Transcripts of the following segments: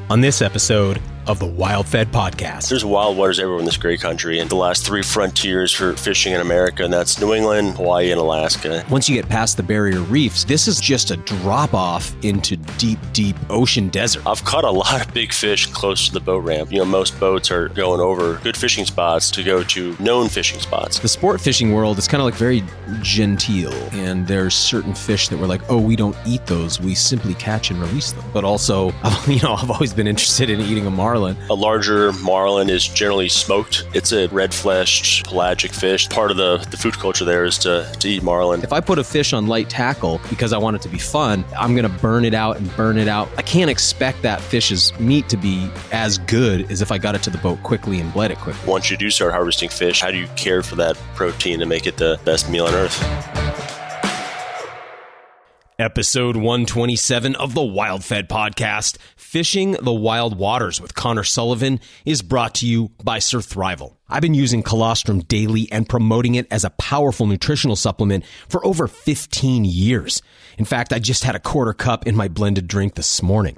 on this episode of the WildFed podcast. There's wild waters everywhere in this great country, and the last three frontiers for fishing in America, and that's New England, Hawaii, and Alaska. Once you get past the barrier reefs, this is just a drop-off into deep, deep ocean desert. I've caught a lot of big fish close to the boat ramp. You know, most boats are going over good fishing spots to go to known fishing spots. The sport fishing world is kind of like very genteel, and there's certain fish that we're like, oh, we don't eat those, we simply catch and release them. But also, I've always been interested in eating a marlin. A larger marlin is generally smoked. It's a red-fleshed pelagic fish. Part of the food culture there is to eat marlin. If I put a fish on light tackle because I want it to be fun, I'm going to burn it out and burn it out. I can't expect that fish's meat to be as good as if I got it to the boat quickly and bled it quickly. Once you do start harvesting fish, how do you care for that protein to make it the best meal on earth? Episode 127 of the WildFed podcast, Fishing the Wild Waters with Conor Sullivan, is brought to you by Sir Thrival. I've been using colostrum daily and promoting it as a powerful nutritional supplement for over 15 years. In fact, I just had a quarter cup in my blended drink this morning.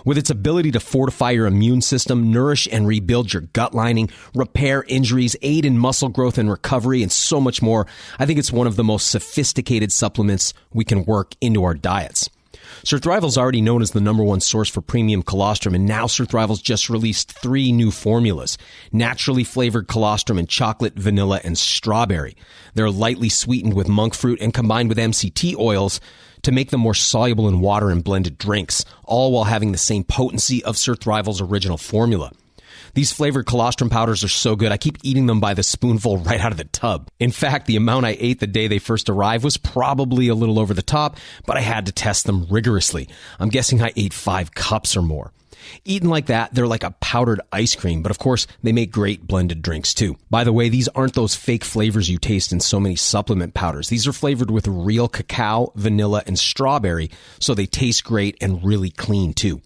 With its ability to fortify your immune system, nourish and rebuild your gut lining, repair injuries, aid in muscle growth and recovery, and so much more, I think it's one of the most sophisticated supplements we can work into our diets. Sir Thrival's already known as the #1 source for premium colostrum, and now Sir Thrival's just released 3 new formulas: naturally flavored colostrum in chocolate, vanilla, and strawberry. They're lightly sweetened with monk fruit and combined with MCT oils to make them more soluble in water and blended drinks, all while having the same potency of Sir Thrival's original formula. These flavored colostrum powders are so good, I keep eating them by the spoonful right out of the tub. In fact, the amount I ate the day they first arrived was probably a little over the top, but I had to test them rigorously. I'm guessing I ate 5 cups or more. Eaten like that, they're like a powdered ice cream, but of course, they make great blended drinks too. By the way, these aren't those fake flavors you taste in so many supplement powders. These are flavored with real cacao, vanilla, and strawberry, so they taste great and really clean too.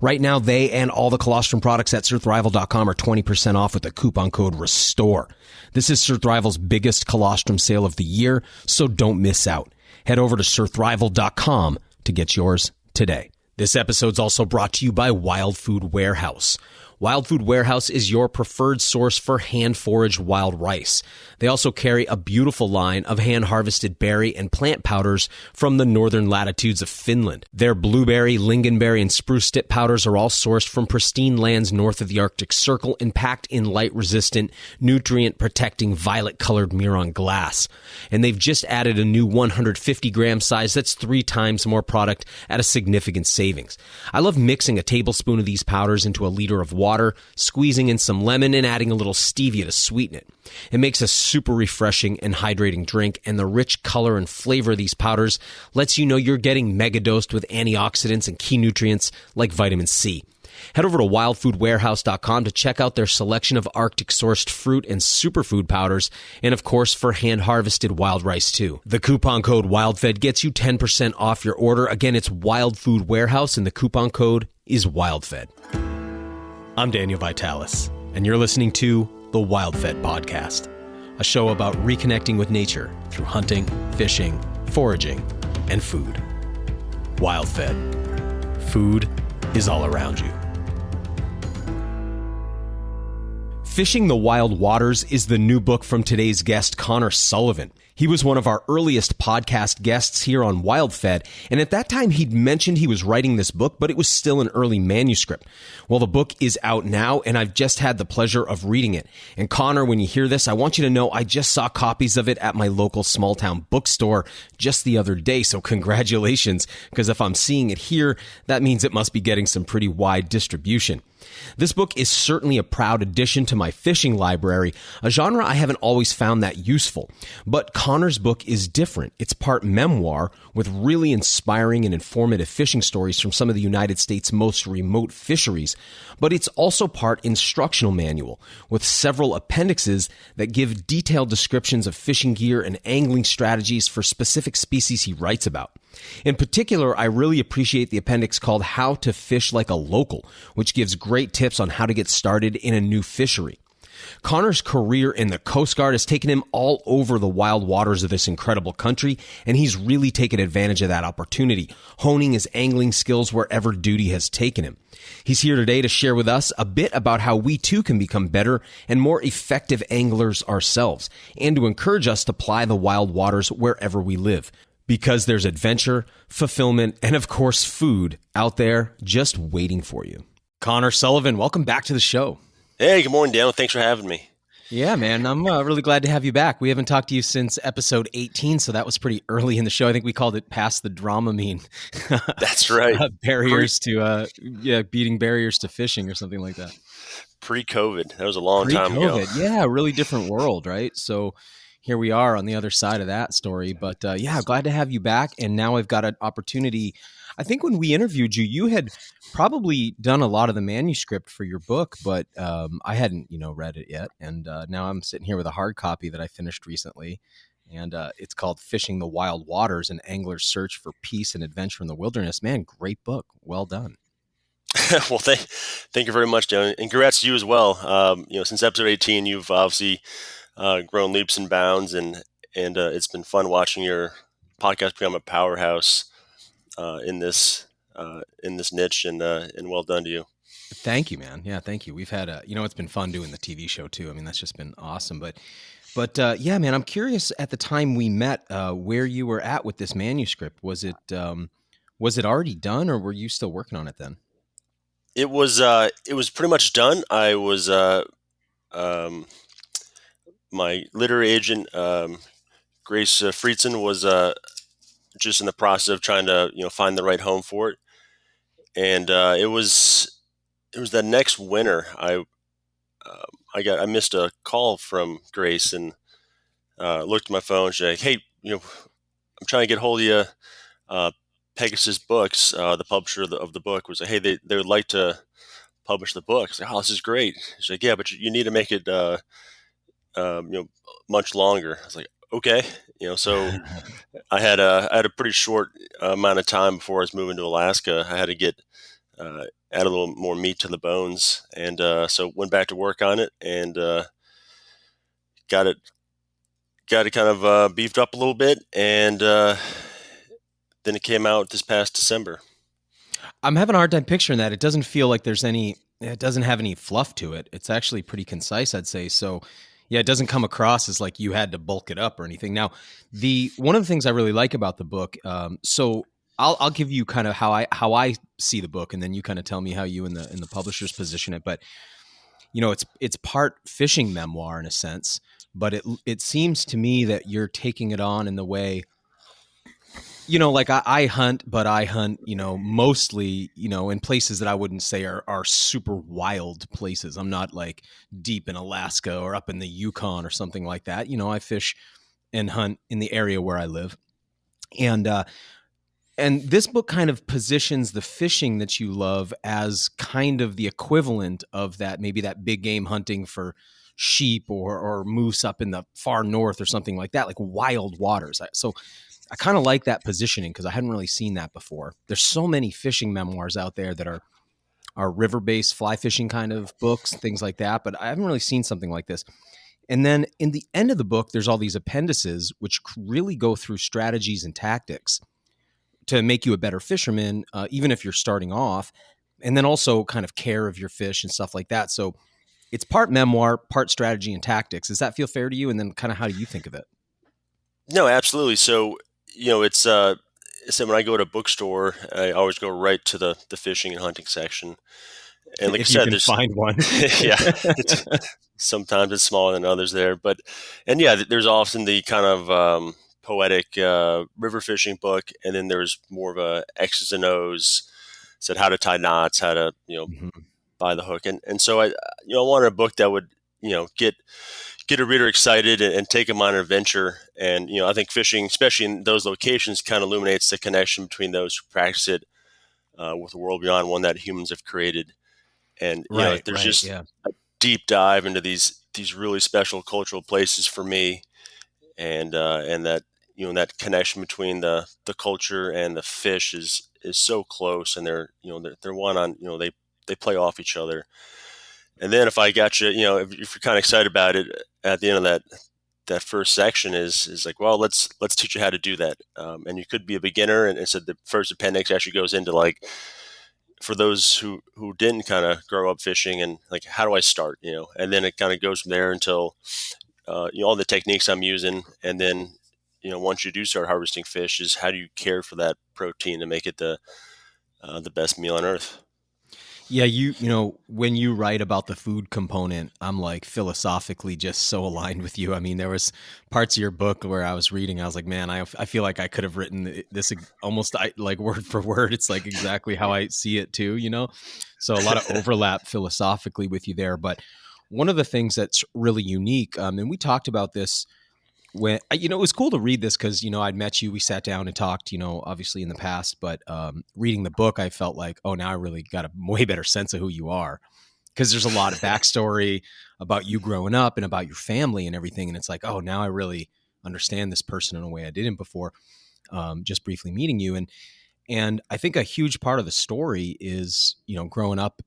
Right now, they and all the colostrum products at SirThrival.com are 20% off with the coupon code RESTORE. This is Sir Thrival's biggest colostrum sale of the year, so don't miss out. Head over to SirThrival.com to get yours today. This episode's also brought to you by Wild Food Warehouse. Wild Food Warehouse is your preferred source for hand-foraged wild rice. They also carry a beautiful line of hand-harvested berry and plant powders from the northern latitudes of Finland. Their blueberry, lingonberry, and spruce tip powders are all sourced from pristine lands north of the Arctic Circle and packed in light-resistant, nutrient-protecting violet-colored Miron glass. And they've just added a new 150-gram size that's 3 times more product at a significant savings. I love mixing a tablespoon of these powders into a liter of water, squeezing in some lemon, and adding a little stevia to sweeten it. It makes a super refreshing and hydrating drink, and the rich color and flavor of these powders lets you know you're getting mega-dosed with antioxidants and key nutrients like vitamin C. Head over to wildfoodwarehouse.com to check out their selection of Arctic-sourced fruit and superfood powders, and of course for hand-harvested wild rice too. The coupon code WildFed gets you 10% off your order. Again, it's Wild Food Warehouse, and the coupon code is WildFed. I'm Daniel Vitalis, and you're listening to the WildFed podcast, a show about reconnecting with nature through hunting, fishing, foraging, and food. WildFed. Food is all around you. Fishing the Wild Waters is the new book from today's guest, Conor Sullivan. He was one of our earliest podcast guests here on WildFed, and at that time he'd mentioned he was writing this book, but it was still an early manuscript. Well, the book is out now, and I've just had the pleasure of reading it. And Conor, when you hear this, I want you to know I just saw copies of it at my local small-town bookstore just the other day, so congratulations, because if I'm seeing it here, that means it must be getting some pretty wide distribution. This book is certainly a proud addition to my fishing library, a genre I haven't always found that useful. But Conor's book is different. It's part memoir with really inspiring and informative fishing stories from some of the United States' most remote fisheries. But it's also part instructional manual with several appendixes that give detailed descriptions of fishing gear and angling strategies for specific species he writes about. In particular, I really appreciate the appendix called How to Fish Like a Local, which gives great tips on how to get started in a new fishery. Conor's career in the Coast Guard has taken him all over the wild waters of this incredible country, and he's really taken advantage of that opportunity, honing his angling skills wherever duty has taken him. He's here today to share with us a bit about how we too can become better and more effective anglers ourselves, and to encourage us to ply the wild waters wherever we live. Because there's adventure, fulfillment, and of course food out there just waiting for you. Conor Sullivan, welcome back to the show. Hey, good morning, Daniel. Thanks for having me. Yeah, man. I'm really glad to have you back. We haven't talked to you since episode 18, so that was pretty early in the show. I think we called it Past the Dramamine. That's right. Beating barriers to fishing or something like that. Pre-COVID. That was a long time ago. Yeah, really different world, right? So here we are on the other side of that story. But glad to have you back. And now I've got an opportunity. I think when we interviewed you, you had probably done a lot of the manuscript for your book, but I hadn't, read it yet. And now I'm sitting here with a hard copy that I finished recently. And it's called Fishing the Wild Waters, an Angler's Search for Peace and Adventure in the Wilderness. Man, great book. Well done. Well, thank you very much, Dan. And congrats to you as well. Since episode 18, you've obviously grown leaps and bounds, and it's been fun watching your podcast become a powerhouse in this niche, and well done to you. Thank you, man. Yeah, thank you. We've had it's been fun doing the TV show too. I mean, that's just been awesome. But man, I'm curious. At the time we met, where you were at with this manuscript. Was it already done, or were you still working on it then? It was pretty much done. I was my literary agent, Grace Friedson, was just in the process of trying to find the right home for it, and it was that next winter I missed a call from Grace, and looked at my phone. She's like, "Hey, I'm trying to get hold of you." Pegasus Books, the publisher of the book, was like, "Hey, they would like to publish the book." I was like, "Oh, this is great." She's like, "Yeah, but you need to make it much longer." I was like, "Okay." So I had a pretty short amount of time before I was moving to Alaska. I had to get add a little more meat to the bones, and so went back to work on it, and got it kind of beefed up a little bit, and then it came out this past December. I'm having a hard time picturing that. It doesn't feel like it doesn't have any fluff to it. It's actually pretty concise, I'd say. So yeah, it doesn't come across as like you had to bulk it up or anything. Now, one of the things I really like about the book, so I'll give you kind of how I see the book, and then you kind of tell me how you and the publishers position it. But it's part fishing memoir in a sense, but it seems to me that you're taking it on in the way, like I hunt, but I hunt, mostly, in places that I wouldn't say are super wild places. I'm not like deep in Alaska or up in the Yukon or something like that. I fish and hunt in the area where I live. And this book kind of positions the fishing that you love as kind of the equivalent of that, maybe that big game hunting for sheep or moose up in the far north or something like that, like wild waters. So I kind of like that positioning because I hadn't really seen that before. There's so many fishing memoirs out there that are river-based fly fishing kind of books, things like that, but I haven't really seen something like this. And then in the end of the book, there's all these appendices which really go through strategies and tactics to make you a better fisherman, even if you're starting off, and then also kind of care of your fish and stuff like that. So it's part memoir, part strategy and tactics. Does that feel fair to you? And then kind of how do you think of it? No, absolutely. So it's so when I go to a bookstore, I always go right to the fishing and hunting section. And like if I said, there's find one. Yeah, sometimes it's smaller than others there, but there's often the kind of poetic river fishing book, and then there's more of a X's and O's, said how to tie knots, how to buy the hook, and so I wanted a book that would get a reader excited and take them on an adventure. And, I think fishing, especially in those locations, kind of illuminates the connection between those who practice it with the world beyond one that humans have created. And, there's just a deep dive into these really special cultural places for me. And that, that connection between the culture and the fish is so close, and they're one on, they play off each other. And then if I got you, if you're kind of excited about it at the end of that first section is like, well, let's teach you how to do that. And you could be a beginner. And so the first appendix actually goes into like, for those who didn't kind of grow up fishing and like, how do I start, and then it kind of goes from there until, all the techniques I'm using. And then, once you do start harvesting fish is how do you care for that protein to make it the best meal on earth. Yeah, when you write about the food component, I'm like philosophically just so aligned with you. I mean, there was parts of your book where I was reading, I was like, man, I feel like I could have written this almost like word for word. It's like exactly how I see it too, So a lot of overlap philosophically with you there. But one of the things that's really unique, and we talked about this when, it was cool to read this because, I'd met you, we sat down and talked, obviously in the past, but reading the book, I felt like, oh, now I really got a way better sense of who you are because there's a lot of backstory about you growing up and about your family and everything. And it's like, oh, now I really understand this person in a way I didn't before, just briefly meeting you. And I think a huge part of the story is, growing up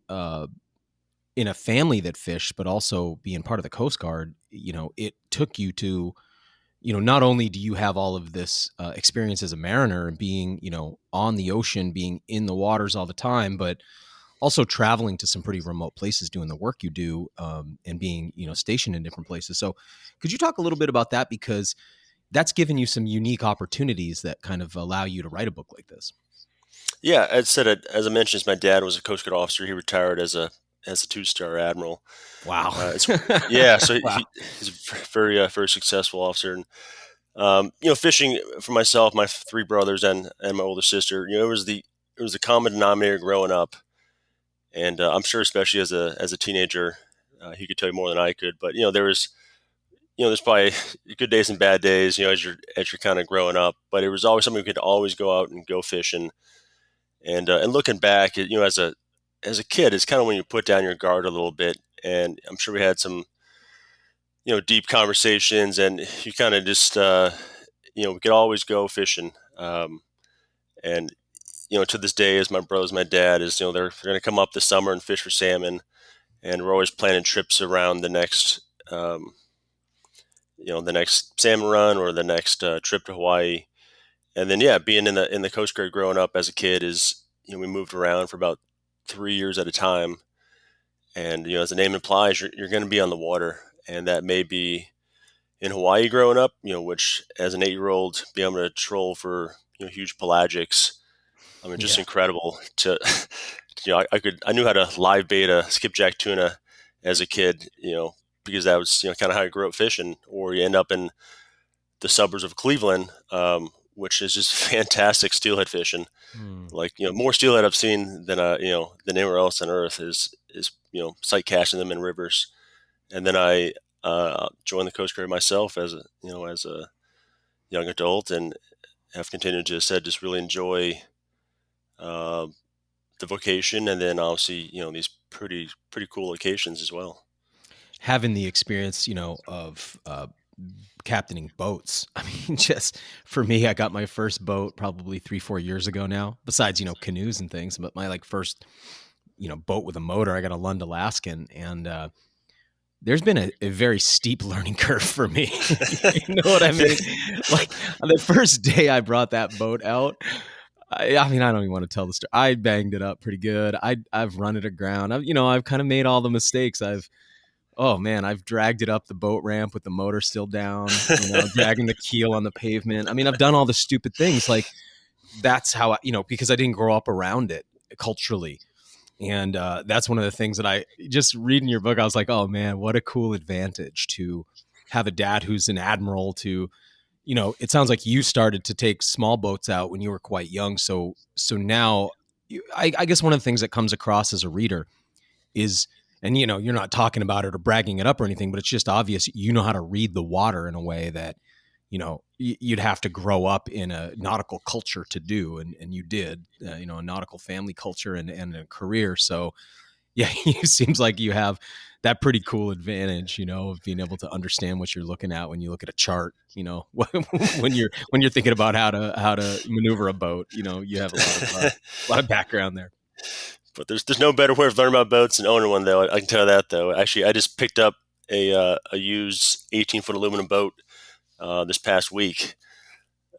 in a family that fished, but also being part of the Coast Guard, it took you to, not only do you have all of this experience as a mariner and being, on the ocean, being in the waters all the time, but also traveling to some pretty remote places, doing the work you do, and being, stationed in different places. So could you talk a little bit about that? Because that's given you some unique opportunities that kind of allow you to write a book like this. Yeah, as I mentioned, my dad was a Coast Guard officer. He retired as a 2-star admiral. Wow. Yeah, so Wow. he's a very successful officer. And fishing for myself, my 3 brothers, and my older sister, it was the common denominator growing up. And I'm sure, especially as a teenager, he could tell you more than I could. But there's probably good days and bad days, as you're kind of growing up. But it was always something we could always go out and go fishing. And looking back, as a kid, it's kind of when you put down your guard a little bit. And I'm sure we had some, deep conversations, and you kind of just, we could always go fishing. And, to this day, as my brothers, my dad is, they're going to come up this summer and fish for salmon. And we're always planning trips around the next, the next salmon run or the next trip to Hawaii. And then, being in the Coast Guard growing up as a kid is, we moved around for about 3 years at a time. And, as the name implies, you're going to be on the water. And that may be in Hawaii growing up, which as an 8-year-old, being able to troll for, huge pelagics. I mean, just incredible to, I knew how to live bait a skipjack tuna as a kid, because that was, kind of how I grew up fishing. Or you end up in the suburbs of Cleveland, which is just fantastic steelhead fishing. Like, more steelhead I've seen than anywhere else on earth is sight casting them in rivers. And then I joined the Coast Guard myself as a young adult, and have continued to just really enjoy the vocation. And then obviously, these pretty cool locations as well. Having the experience, of captaining boats. I mean, just for me, I got my first boat probably 3-4 years ago now, besides, canoes and things, but my first, boat with a motor, I got a Lund Alaskan, and there's been a very steep learning curve for me. You know what I mean? Like on the first day I brought that boat out, I mean, I don't even want to tell the story. I banged it up pretty good. I've run it aground. I've kind of made all the mistakes. I've dragged it up the boat ramp with the motor still down, dragging the keel on the pavement. I mean, I've done all the stupid things. Like that's how because I didn't grow up around it culturally. And that's one of the things that I just reading your book, I was like, oh man, what a cool advantage to have a dad who's an admiral to, it sounds like you started to take small boats out when you were quite young. So now I guess one of the things that comes across as a reader is, and you're not talking about it or bragging it up or anything, but it's just obvious, how to read the water in a way that, you'd have to grow up in a nautical culture to do. And you did, a nautical family culture and a career. So yeah, it seems like you have that pretty cool advantage, of being able to understand what you're looking at when you look at a chart, when you're thinking about how to maneuver a boat, you have a lot of background there. But there's no better way of learning about boats than owning one, though. I can tell you that, though. Actually, I just picked up a used 18-foot aluminum boat this past week.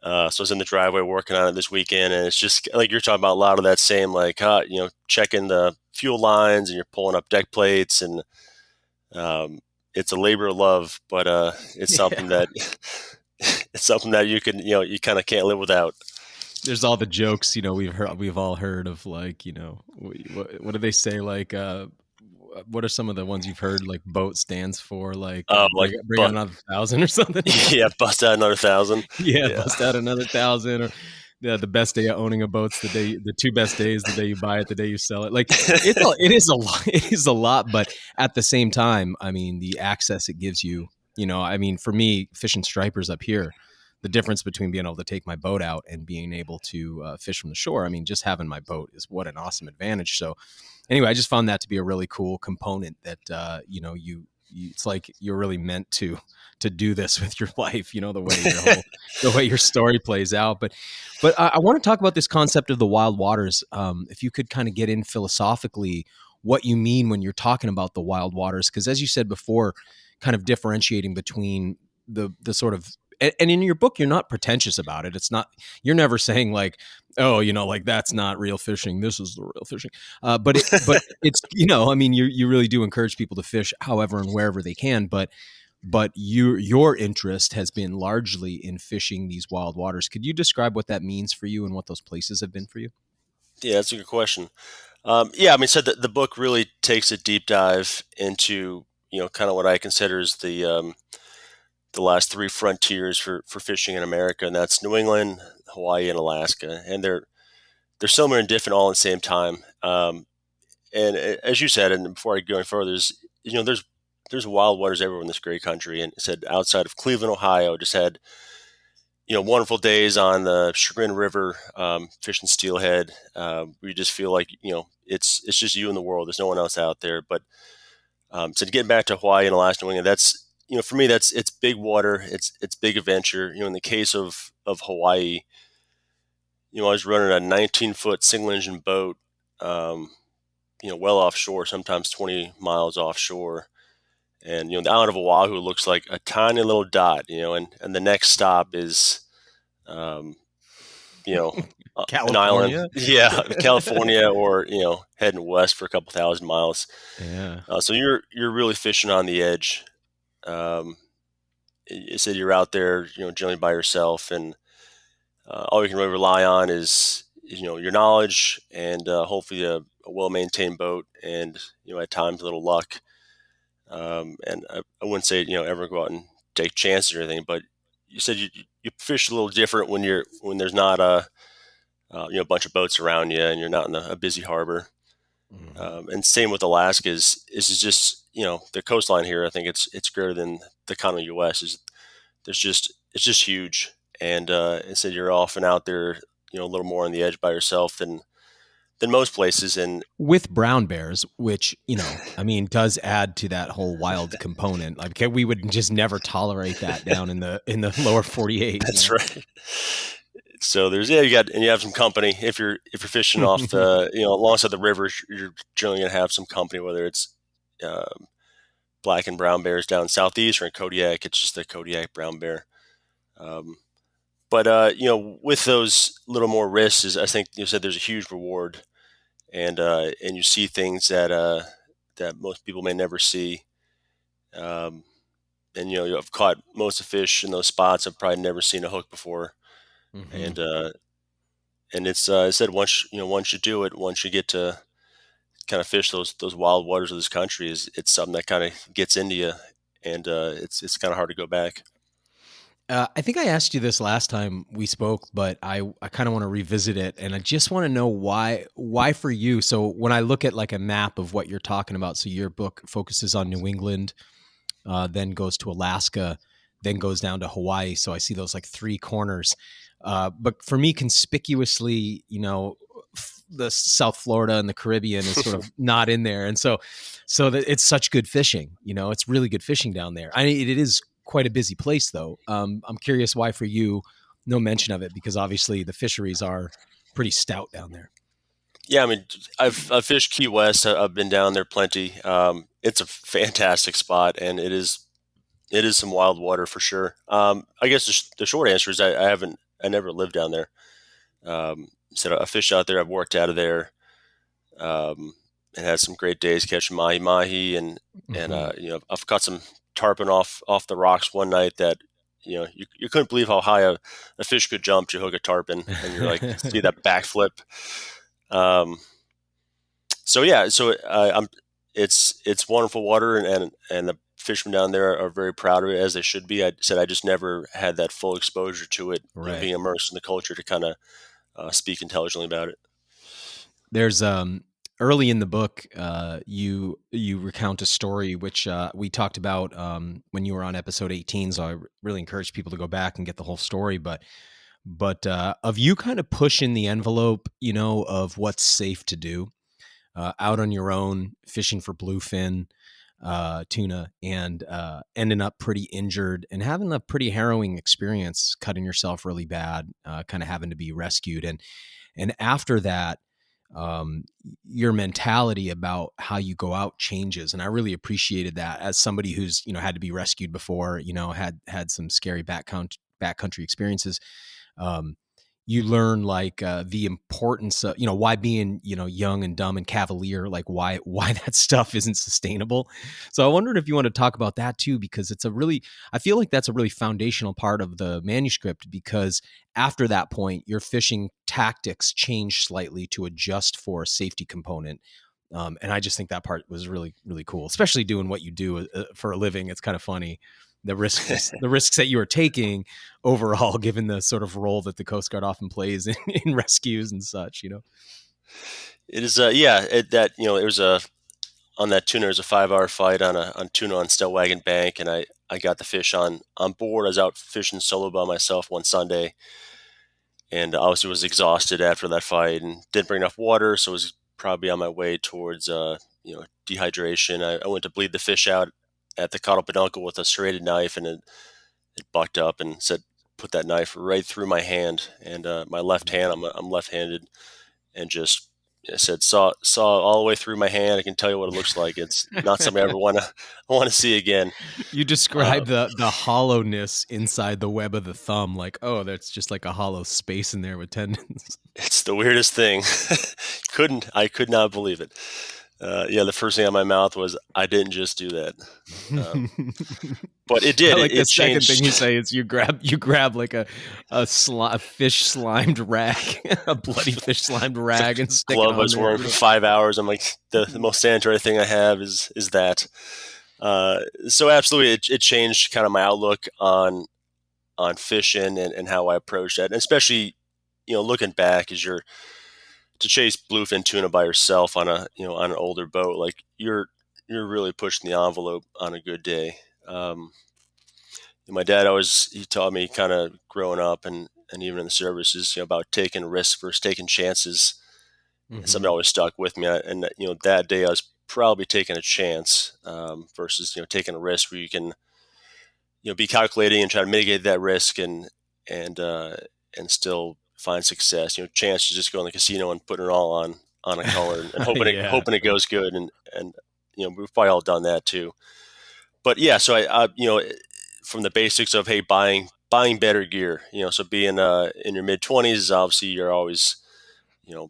So I was in the driveway working on it this weekend, and it's just like you're talking about, a lot of that same, like, checking the fuel lines, and you're pulling up deck plates, and um, it's a labor of love, but it's something that it's something that you kind of can't live without. There's all the jokes, we've all heard of, like, what do they say? Like, what are some of the ones you've heard? Like, boat stands for, like, Like, bring out another 1,000 or something. yeah, bust out another 1,000. Yeah, bust out another 1,000, or the best day of owning a boat's the two best days, the day you buy it, the day you sell it. Like, it is a lot. It is a lot, but at the same time, I mean, the access it gives you. I mean, for me, fishing stripers up here, the difference between being able to take my boat out and being able to fish from the shore, I mean, just having my boat is what an awesome advantage. So anyway, I just found that to be a really cool component that, it's like you're really meant to do this with your life, the way your story plays out. But I want to talk about this concept of the wild waters. If you could kind of get in philosophically what you mean when you're talking about the wild waters, because as you said before, kind of differentiating between the sort of, and in your book, you're not pretentious about it. It's not, you're never saying like, oh, like, that's not real fishing, this is the real fishing. But it's, I mean, you really do encourage people to fish however and wherever they can. But your interest has been largely in fishing these wild waters. Could you describe what that means for you and what those places have been for you? Yeah, that's a good question. Yeah, I mean, so the book really takes a deep dive into, kind of what I consider is the last three frontiers for fishing in America, and that's New England, Hawaii, and Alaska. And they're similar and different all at the same time. And as you said, and before I go any further, there's wild waters everywhere in this great country. And it said outside of Cleveland, Ohio, just had wonderful days on the Chagrin River, fishing steelhead. We just feel like it's just you in the world. There's no one else out there. But so getting back to Hawaii and Alaska, New England, that's for me, it's big water. It's big adventure. In the case of Hawaii, I was running a 19-foot single engine boat, well offshore, sometimes 20 miles offshore. And, the island of Oahu looks like a tiny little dot, and the next stop is, an island. Yeah, California, or, heading west for a couple thousand miles. Yeah. So you're really fishing on the edge. You said you're out there, generally by yourself, and all you can really rely on is your knowledge and hopefully a well-maintained boat, and at times a little luck. And I wouldn't say ever go out and take chances or anything, but you said you fish a little different when there's not a bunch of boats around you and you're not in a busy harbor. Mm-hmm. And same with Alaska is just the coastline here. I think it's greater than the continental U.S. It's just huge, and said you're often out there a little more on the edge by yourself than most places. And with brown bears, which I mean, does add to that whole wild component. Like, we would just never tolerate that down in the lower 48. That's right. So you have some company if you're fishing off the alongside the rivers. You're generally gonna have some company, whether it's black and brown bears down southeast, or in Kodiak, it's just the Kodiak brown bear. But with those little more risks, is I think you said there's a huge reward, and you see things that most people may never see. And I've caught most of the fish in those spots. I've probably never seen a hook before. Mm-hmm. And it's I said once you do it, once you get to kind of fish those wild waters of this country, it's something that kind of gets into you, and it's kind of hard to go back. I think I asked you this last time we spoke, but I kind of want to revisit it, and I just want to know why for you. So when I look at like a map of what you're talking about, so your book focuses on New England, then goes to Alaska, then goes down to Hawaii. So I see those like three corners. But for me, conspicuously, the South Florida and the Caribbean is sort of not in there. And so that it's such good fishing, it's really good fishing down there. I mean, it is quite a busy place though. I'm curious why for you, no mention of it, because obviously the fisheries are pretty stout down there. Yeah, I mean, I've fished Key West. I've been down there plenty. It's a fantastic spot, and it is some wild water for sure. I guess the short answer is I never lived down there. So I fished out there. I've worked out of there, um, and had some great days catching mahi mahi, and Hmm. I've caught some tarpon off the rocks one night that you couldn't believe how high a fish could jump to hook a tarpon, and you're like see that backflip. Um, so yeah, I'm it's wonderful water, and the fishermen down there are very proud of it, as they should be. I said I just never had that full exposure to it, Right. being immersed in the culture to kind of speak intelligently about it. There's early in the book, you recount a story which we talked about when you were on episode 18. So I really encourage people to go back and get the whole story. But of you kind of pushing the envelope, of what's safe to do out on your own, fishing for bluefin tuna, and ending up pretty injured and having a pretty harrowing experience, cutting yourself really bad, kind of having to be rescued, and after that, um, your mentality about how you go out changes. And I really appreciated that as somebody who's, had to be rescued before, had some scary backcountry experiences. Um, you learn like the importance of, why being, young and dumb and cavalier, like why that stuff isn't sustainable. So I wondered if you want to talk about that too, because I feel like that's a really foundational part of the manuscript, because after that point, your fishing tactics change slightly to adjust for a safety component. And I just think that part was really, really cool, especially doing what you do for a living. It's kind of funny, the risks that you are taking overall, given the sort of role that the Coast Guard often plays in rescues and such. It is, yeah, it was on that tuna. It was a 5 hour fight on tuna on Stellwagen Bank, and I got the fish on board. I was out fishing solo by myself one Sunday, and obviously was exhausted after that fight and didn't bring enough water, so was probably on my way towards dehydration. I went to bleed the fish out at the caudal peduncle with a serrated knife, and it bucked up and said, "Put that knife right through my hand." And my left hand, I'm left-handed, and just I said, saw all the way through my hand. I can tell you what it looks like. It's not something I ever want to see again. You Uh, describe the hollowness inside the web of the thumb, like, oh, that's just like a hollow space in there with tendons. it's the weirdest thing. I could not believe it. Yeah, the first thing out of my mouth was, "I didn't just do that," um, but it I did. like the It second thing changed. you say is you grab like a fish slimed rag, a bloody fish slimed The rag, and stick it glove I on was there. wearing for 5 hours. I'm like, the most sanitary thing I have is that. So absolutely, it changed kind of my outlook on fishing and how I approach that, and especially looking back as you're to chase bluefin tuna by yourself on on an older boat, like you're really pushing the envelope on a good day. Um, my dad always he taught me kind of growing up and even in the services, about taking risks versus taking chances. Something Hmm. always stuck with me, and that day I was probably taking a chance versus taking a risk where you can be calculating and try to mitigate that risk and uh, and still find success. Chance to just go in the casino and putting it all on a color and hoping it Yeah. hoping it goes good, and we've probably all done that too. But yeah, so I from the basics of, hey, buying better gear. So being in your mid 20s, obviously you're always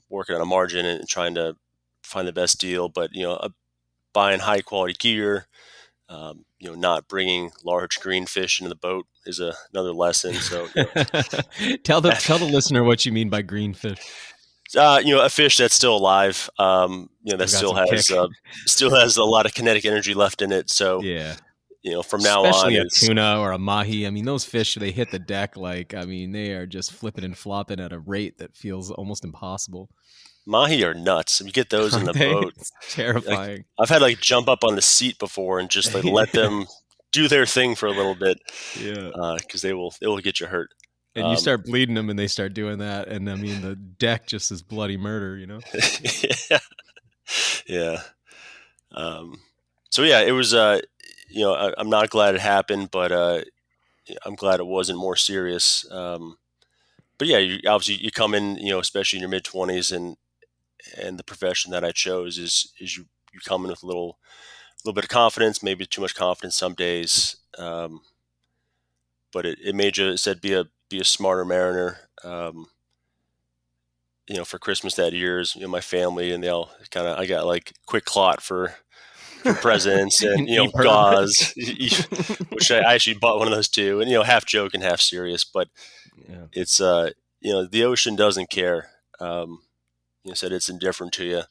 working on a margin and trying to find the best deal. But buying high quality gear, not bringing large green fish into the boat is another lesson. So Tell the listener what you mean by green fish. a fish that's still alive, that I've got still some has kick. a lot of kinetic energy left in it. So Yeah. from now on Especially a is tuna or a mahi. I mean, those fish, they hit the deck like, I mean, they are just flipping and flopping at a rate that feels almost impossible. mahi are nuts. You get those in Aren't the they? boat. It's Like terrifying. I've had like jump up on the seat before and just like let Yeah. them do their thing for a little bit Yeah. because they will get you hurt. And you Um, start bleeding them and they start doing that. And I mean, the deck just is bloody murder. yeah, yeah. Um, so yeah, it was. I'm not glad it happened, but I'm glad it wasn't more serious. But yeah, you obviously you come in, especially in your mid 20s, and the profession that I chose is you come in with a little bit of confidence, maybe too much confidence some days. But it made you, it said, be a smarter mariner. For Christmas that year, is, my family, and they all kind of, I got like quick clot for presents and, An EPIRB. gauze, which I actually bought one of those too, and, half joke and half serious, but Yeah. it's, the ocean doesn't care. Said it's indifferent to you,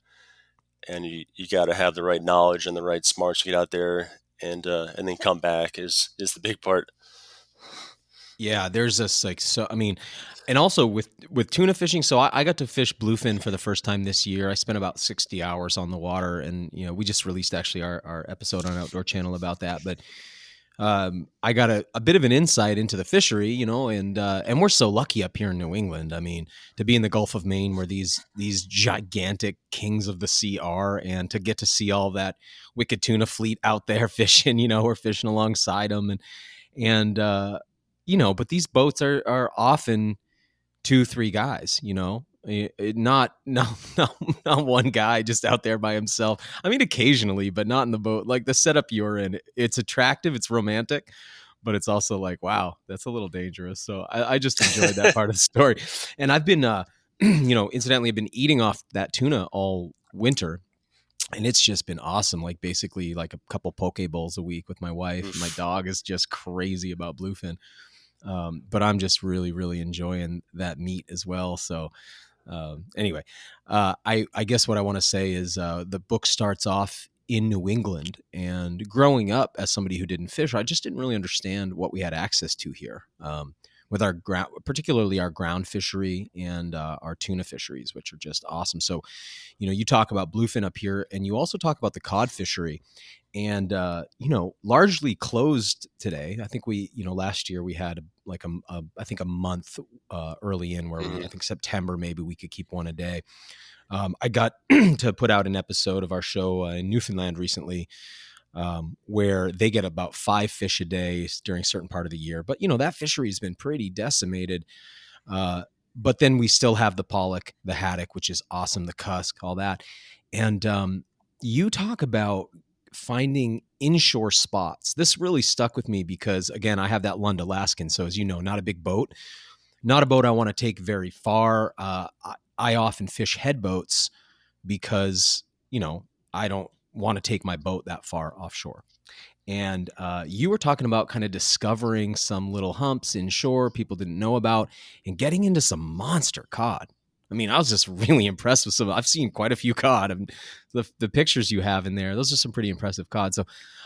and you got to have the right knowledge and the right smarts to get out there and then come back is the big part. Yeah, there's this like, so I mean, and also with tuna fishing. So I got to fish bluefin for the first time this year. I spent about 60 hours on the water, and we just released actually our episode on Outdoor Channel about that. But I got a bit of an insight into the fishery, and we're so lucky up here in New England. I mean, to be in the Gulf of Maine where these gigantic kings of the sea are, and to get to see all that wicked tuna fleet out there fishing. We're fishing alongside them, and but these boats are often 2-3 guys, not one guy just out there by himself. I mean, occasionally, but not in the boat. Like the setup you're in, it's attractive, it's romantic, but it's also like, wow, that's a little dangerous. So I just enjoyed that part of the story. And I've been, incidentally, I've been eating off that tuna all winter. And it's just been awesome. Like basically like a couple poke bowls a week with my wife. Oof. My dog is just crazy about bluefin. But I'm just really, really enjoying that meat as well. So anyway, I guess what I want to say is the book starts off in New England, and growing up as somebody who didn't fish, I just didn't really understand what we had access to here. With our particularly our ground fishery and our tuna fisheries, which are just awesome. So, you talk about bluefin up here, and you also talk about the cod fishery, and largely closed today. I think last year we had like I think a month early in where I think September maybe we could keep one a day. I got to put out an episode of our show in Newfoundland recently, where they get about 5 fish a day during a certain part of the year. But, that fishery has been pretty decimated. But then we still have the pollock, the haddock, which is awesome, the cusk, all that. And you talk about finding inshore spots. This really stuck with me because, again, I have that Lund Alaskan. So as you know, not a big boat, not a boat I want to take very far. I often fish head boats because, I don't want to take my boat that far offshore. And you were talking about kind of discovering some little humps inshore people didn't know about and getting into some monster cod. I mean, I was just really impressed with some. I've seen quite a few cod. And the pictures you have in there, those are some pretty impressive cod. So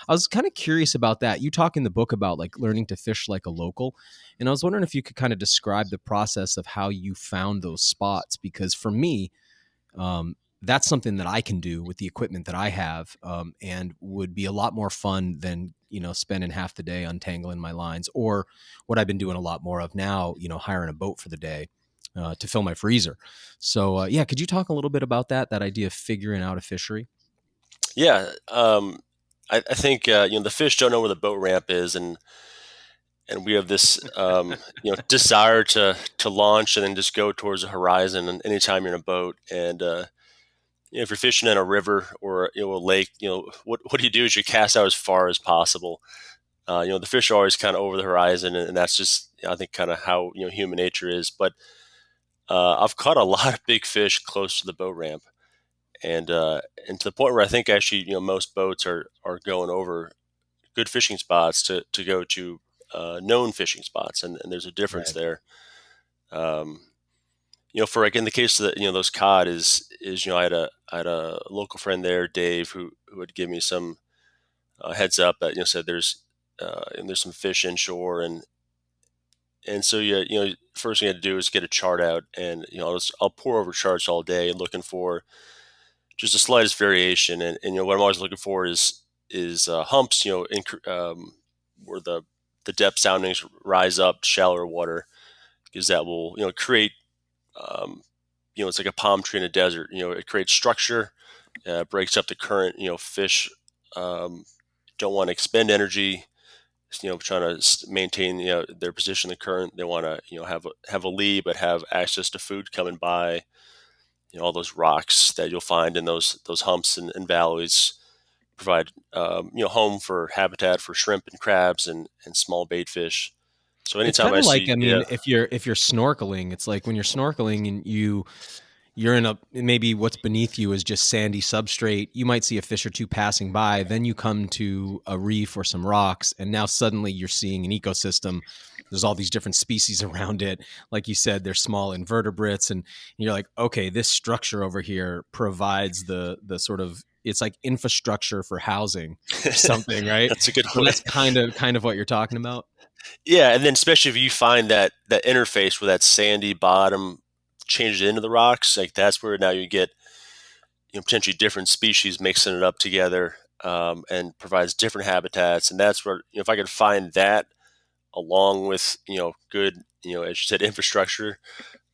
I was kind of curious about that. You talk in the book about like learning to fish like a local. And I was wondering if you could kind of describe the process of how you found those spots. Because for me, that's something that I can do with the equipment that I have, and would be a lot more fun than, spending half the day untangling my lines, or what I've been doing a lot more of now, hiring a boat for the day to fill my freezer. So, could you talk a little bit about that idea of figuring out a fishery? Yeah. I think, the fish don't know where the boat ramp is, and we have this, desire to launch and then just go towards the horizon. And anytime you're in a boat, and if you're fishing in a river or a lake, what do you do is you cast out as far as possible. The fish are always kind of over the horizon, and that's just, I think, kind of how human nature is. But I've caught a lot of big fish close to the boat ramp, and to the point where I think actually most boats are going over good fishing spots to go to known fishing spots, and there's a difference Right. there. For like in the case of those cod is I had a local friend there, Dave, who would give me some heads up that said and there's some fish inshore, and so first thing I had to do is get a chart out, and I'll pour over charts all day looking for just the slightest variation, and what I'm always looking for is humps, where the depth soundings rise up to shallower water, because that will create it's like a palm tree in a desert. It creates structure, breaks up the current. Fish don't want to expend energy. Trying to maintain their position in the current. They want to have a lead, but have access to food coming by. all those rocks that you'll find in those humps and valleys provide home for habitat for shrimp and crabs and small bait fish. So It's anytime kind I of like, see, I yeah, mean, if you're snorkeling, it's like when you're snorkeling and you're in a, maybe what's beneath you is just sandy substrate. You might see a fish or two passing by. Then you come to a reef or some rocks, and now suddenly you're seeing an ecosystem. There's all these different species around it. Like you said, there's small invertebrates, and you're like, okay, this structure over here provides the sort of, it's like infrastructure for housing or something, right? that's a good So way. that's kind of what you're talking about. Yeah, and then especially if you find that interface where that sandy bottom changes into the rocks, like that's where now you get potentially different species mixing it up together, and provides different habitats. And that's where if I could find that along with good as you said infrastructure,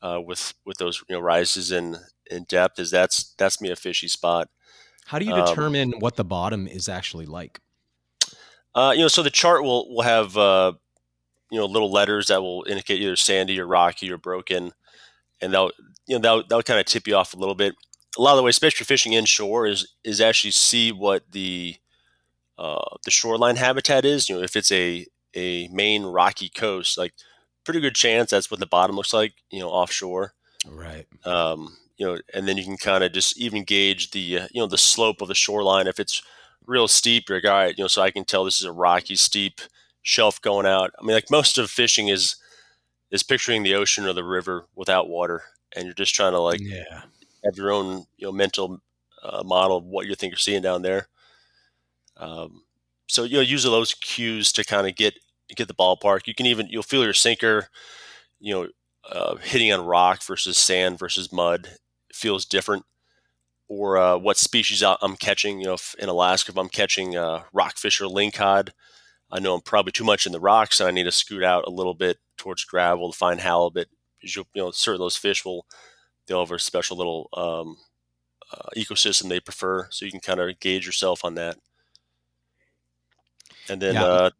with those rises in depth, is that's me a fishy spot. How do you Um, determine what the bottom is actually like? so the chart will have little letters that will indicate either sandy or rocky or broken, and that'll kind of tip you off a little bit. A lot of the way, especially fishing inshore, is actually see what the shoreline habitat is. If it's a main rocky coast, like pretty good chance that's what the bottom looks like. Offshore. Right. And then you can kind of just even gauge the slope of the shoreline. If it's real steep, you're like, all right, so I can tell this is a rocky, steep shelf going out. I mean, like most of fishing is picturing the ocean or the river without water, and you're just trying to like Yeah. have your own mental model of what you think you're seeing down there. Um, so use those cues to kind of get the ballpark. You'll feel your sinker, you know, hitting on rock versus sand versus mud feels different. Or what species I'm catching. If in Alaska, if I'm catching rockfish or lingcod, I know I'm probably too much in the rocks, and I need to scoot out a little bit towards gravel to find halibut. Because certain those fish they'll have a special little ecosystem they prefer, so you can kind of gauge yourself on that. And then Yeah.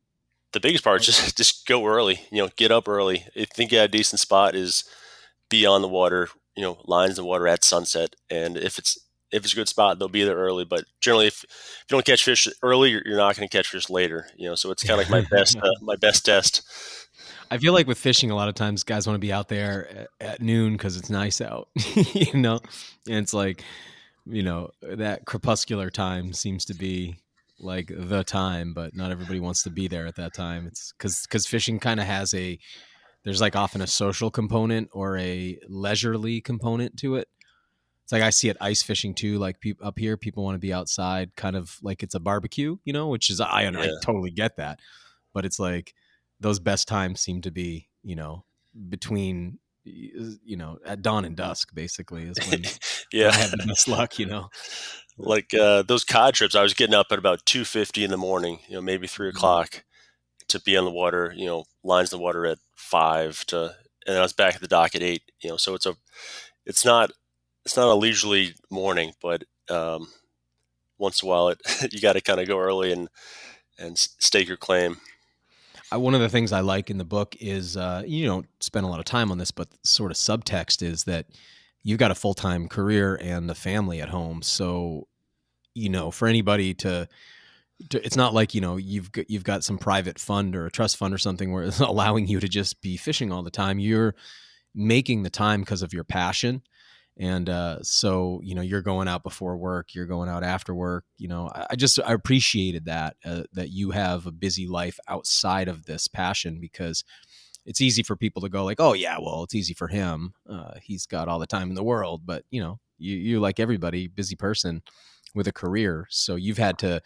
the biggest part is just go early. Get up early. If you think you got a decent spot, is be on the water. Lines in the water at sunset. And if it's a good spot, they'll be there early. But generally, if you don't catch fish early, you're not going to catch fish later. So it's kind of like my best test. I feel like with fishing, a lot of times guys want to be out there at noon because it's nice out, and it's like, that crepuscular time seems to be like the time, but not everybody wants to be there at that time. It's because fishing kind of has there's like often a social component or a leisurely component to it. It's like I see it ice fishing too. Like up here, people want to be outside, kind of like it's a barbecue, which is I Yeah. totally get that, but it's like those best times seem to be between at dawn and dusk basically is when Yeah. I have the best luck. But, Like those cod trips, I was getting up at about 2:50 in the morning. Maybe 3 o'clock to be on the water. Lines in the water at 5 and I was back at the dock at 8. So it's not a leisurely morning, but once in a while you got to kind of go early and stake your claim. one of the things I like in the book is you don't spend a lot of time on this, but sort of subtext is that you've got a full-time career and a family at home. So, for anybody to it's not like, you've got some private fund or a trust fund or something where it's allowing you to just be fishing all the time. You're making the time because of your passion. And so, you're going out before work, you're going out after work. I appreciated that you have a busy life outside of this passion, because it's easy for people to go like, oh yeah, well, it's easy for him. He's got all the time in the world, but you like everybody, busy person with a career. So you've had to,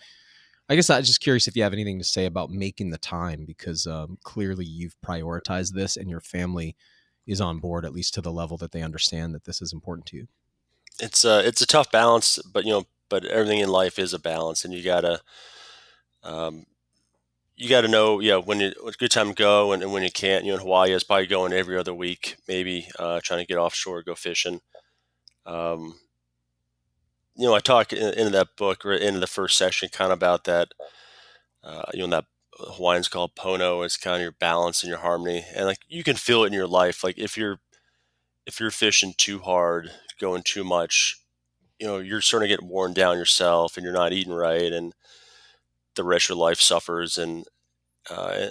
I guess I'm just curious if you have anything to say about making the time, because clearly you've prioritized this and your family is on board, at least to the level that they understand that this is important to you. It's a tough balance, but everything in life is a balance, and um, you got to know, yeah, when it's a good time to go and when you can't. In Hawaii, I was probably going every other week, maybe trying to get offshore, go fishing. Um, I talk in that book or in the first section kind of about that. That Hawaiians call pono is kind of your balance and your harmony, and like you can feel it in your life. Like if you're fishing too hard going too much, you're starting to get worn down yourself, and you're not eating right, and the rest of your life suffers. And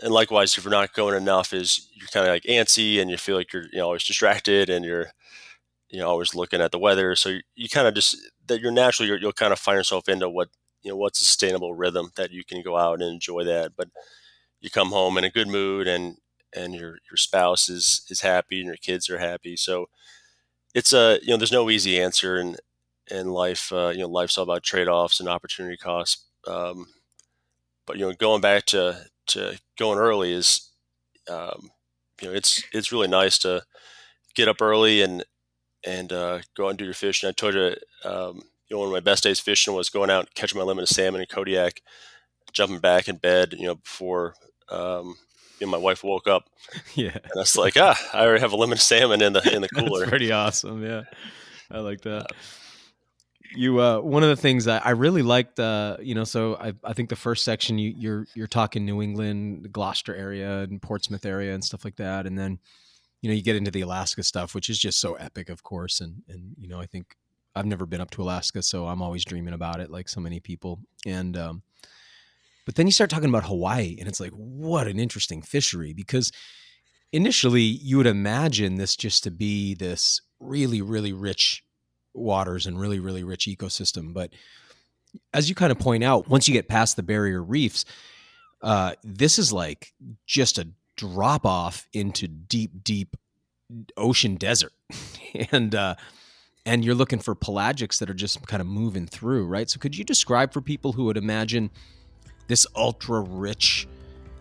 likewise, if you're not going enough, is you're kind of like antsy, and you feel like you're always distracted, and you're always looking at the weather. So you kind of just that you're naturally you'll kind of find yourself into what's a sustainable rhythm that you can go out and enjoy that. But you come home in a good mood, and your spouse is happy, and your kids are happy. So it's there's no easy answer in life. Life's all about trade-offs and opportunity costs. But going back to going early is it's really nice to get up early and go out and do your fishing. I told you, one of my best days fishing was going out and catching my limit of salmon in Kodiak, jumping back in bed, before my wife woke up. Yeah, and I was like, I already have a limit of salmon in the cooler. That's pretty awesome. Yeah, I like that. You one of the things I really liked, so I think the first section you're talking New England, Gloucester area, and Portsmouth area, and stuff like that, and then you get into the Alaska stuff, which is just so epic, of course, and I think I've never been up to Alaska, so I'm always dreaming about it, like so many people, and but then you start talking about Hawaii, and it's like, what an interesting fishery, because initially you would imagine this just to be this really, really rich waters and really, really rich ecosystem. But as you kind of point out, once you get past the barrier reefs, this is like just a drop off into deep, deep ocean desert. and you're looking for pelagics that are just kind of moving through, right? So could you describe for people who would imagine this ultra rich,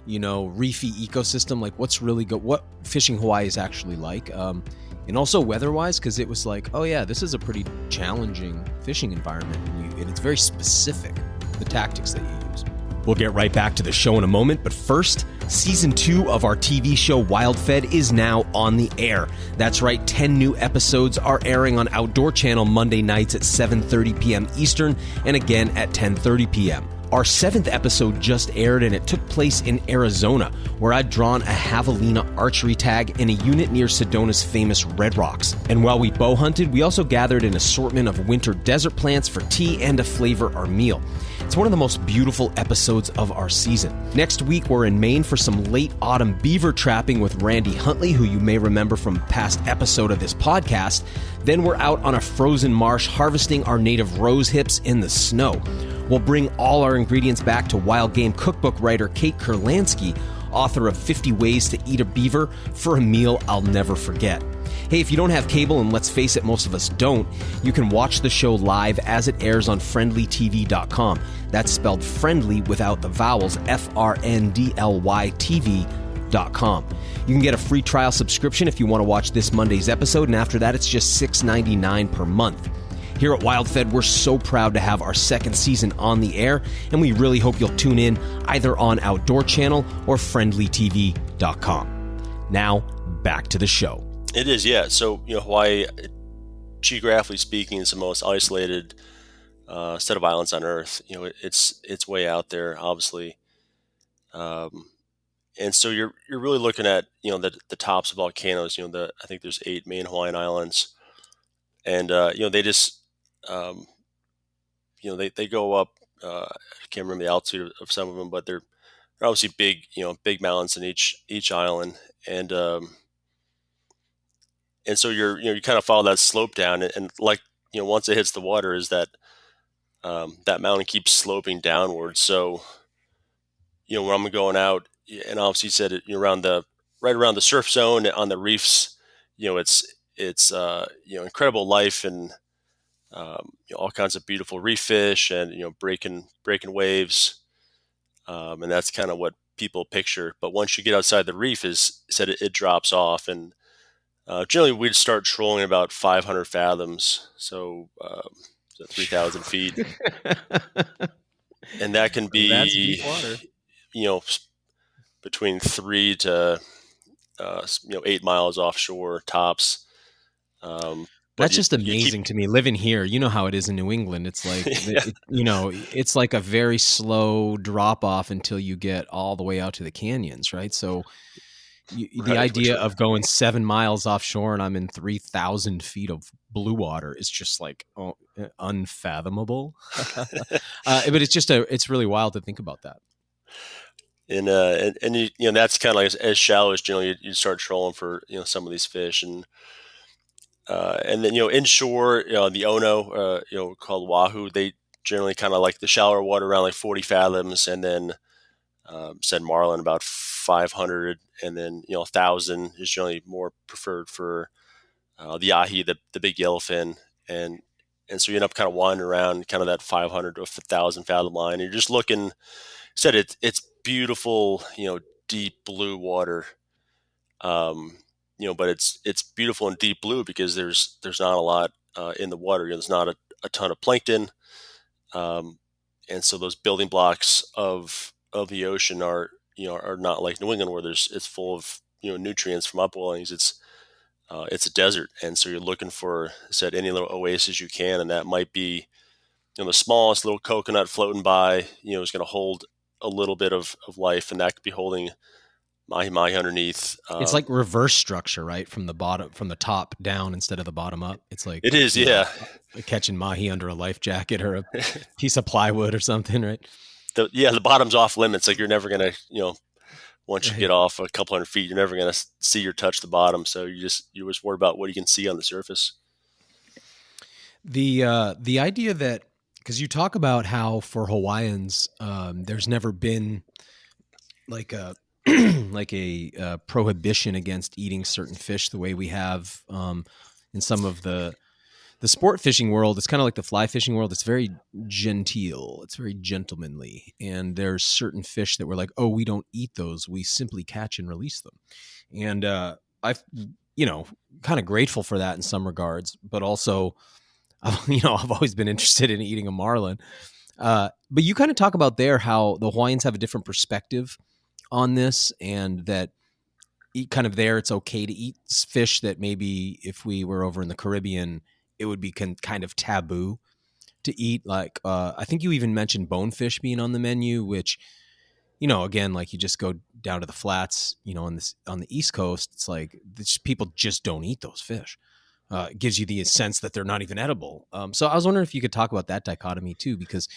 reefy ecosystem, like what's really good, what fishing Hawaii is actually like? And also weather-wise, because it was like, oh yeah, this is a pretty challenging fishing environment, and it's very specific, the tactics that you use. We'll get right back to the show in a moment, but first, Season 2 of our TV show WildFed is now on the air. That's right, 10 new episodes are airing on Outdoor Channel Monday nights at 7:30 p.m. Eastern, and again at 10:30 p.m. Our 7th episode just aired, and it took place in Arizona, where I'd drawn a javelina archery tag in a unit near Sedona's famous Red Rocks. And while we bow hunted, we also gathered an assortment of winter desert plants for tea and to flavor our meal. It's one of the most beautiful episodes of our season. Next week, we're in Maine for some late autumn beaver trapping with Randy Huntley, who you may remember from a past episode of this podcast. Then we're out on a frozen marsh harvesting our native rose hips in the snow. We'll bring all our ingredients back to wild game cookbook writer Kate Kurlansky, author of 50 Ways to Eat a Beaver, for a meal I'll never forget. Hey, if you don't have cable, and let's face it, most of us don't, you can watch the show live as it airs on friendlytv.com. That's spelled friendly without the vowels, FRNDLY TV.com. You can get a free trial subscription if you want to watch this Monday's episode, and after that, it's just $6.99 per month. Here at WildFed, we're so proud to have our 2nd season on the air, and we really hope you'll tune in either on Outdoor Channel or friendlytv.com. Now, back to the show. It is, yeah. So, Hawaii, geographically speaking, is the most isolated set of islands on Earth. It's way out there, obviously, and so you're really looking at the tops of volcanoes. I think there's 8 main Hawaiian islands, and they just they go up. I can't remember the altitude of some of them, but they're obviously big mountains in each island, and so you kind of follow that slope down, and like once it hits the water, is that that mountain keeps sloping downward. So when I'm going out, and obviously you said it, right around the surf zone on the reefs, it's incredible life, and all kinds of beautiful reef fish, and breaking waves, and that's kind of what people picture. But once you get outside the reef, it drops off, and generally we'd start trolling about 500 fathoms, so 3,000 feet, and that can be That's deep water. Between 3 to 8 miles offshore tops. That's just amazing to me. Living here, you know how it is in New England. It's like, it's like a very slow drop off until you get all the way out to the canyons, right? So The Right, for idea sure. of going 7 miles offshore and I'm in 3,000 feet of blue water is just like unfathomable. But it's really wild to think about that. And that's kind of like as shallow as generally you start trolling for some of these fish, and then inshore, the Ono, called wahoo, they generally kind of like the shallower water around like 40 fathoms, and then said marlin about 500, and then 1,000 is generally more preferred for the ahi, the big yellowfin, and so you end up kind of wandering around kind of that 500 to 1,000 fathom line. And you're just looking. Said it's beautiful, deep blue water. Um, but it's beautiful and deep blue because there's not a lot in the water. There's not a ton of plankton, um, and so those building blocks of the ocean are not like New England where it's full of nutrients from upwellings. It's a desert, and so you're looking for said any little oasis you can, and that might be the smallest little coconut floating by. Is going to hold a little bit of life, and that could be holding mahi mahi underneath. It's like reverse structure, right? From the top down instead of the bottom up. It's like, It is, yeah. Catching mahi under a life jacket or a piece of plywood or something, right? The bottom's off limits. Like you're never gonna, once you Right. get off a couple hundred feet, you're never gonna see or touch the bottom. So you just worry about what you can see on the surface. The idea that, because you talk about how for Hawaiians, there's never been like a like a prohibition against eating certain fish the way we have in some of the sport fishing world. It's kind of like the fly fishing world. It's very genteel. It's very gentlemanly. And there's certain fish that we're like, oh, we don't eat those. We simply catch and release them. And I've, kind of grateful for that in some regards, but also, I've always been interested in eating a marlin. But you kind of talk about there how the Hawaiians have a different perspective on this, and that kind of there it's okay to eat fish that maybe if we were over in the Caribbean, it would be kind of taboo to eat. Like I think you even mentioned bonefish being on the menu, which again, like you just go down to the flats, on the East Coast, it's like people just don't eat those fish. It gives you the sense that they're not even edible. So I was wondering if you could talk about that dichotomy too, because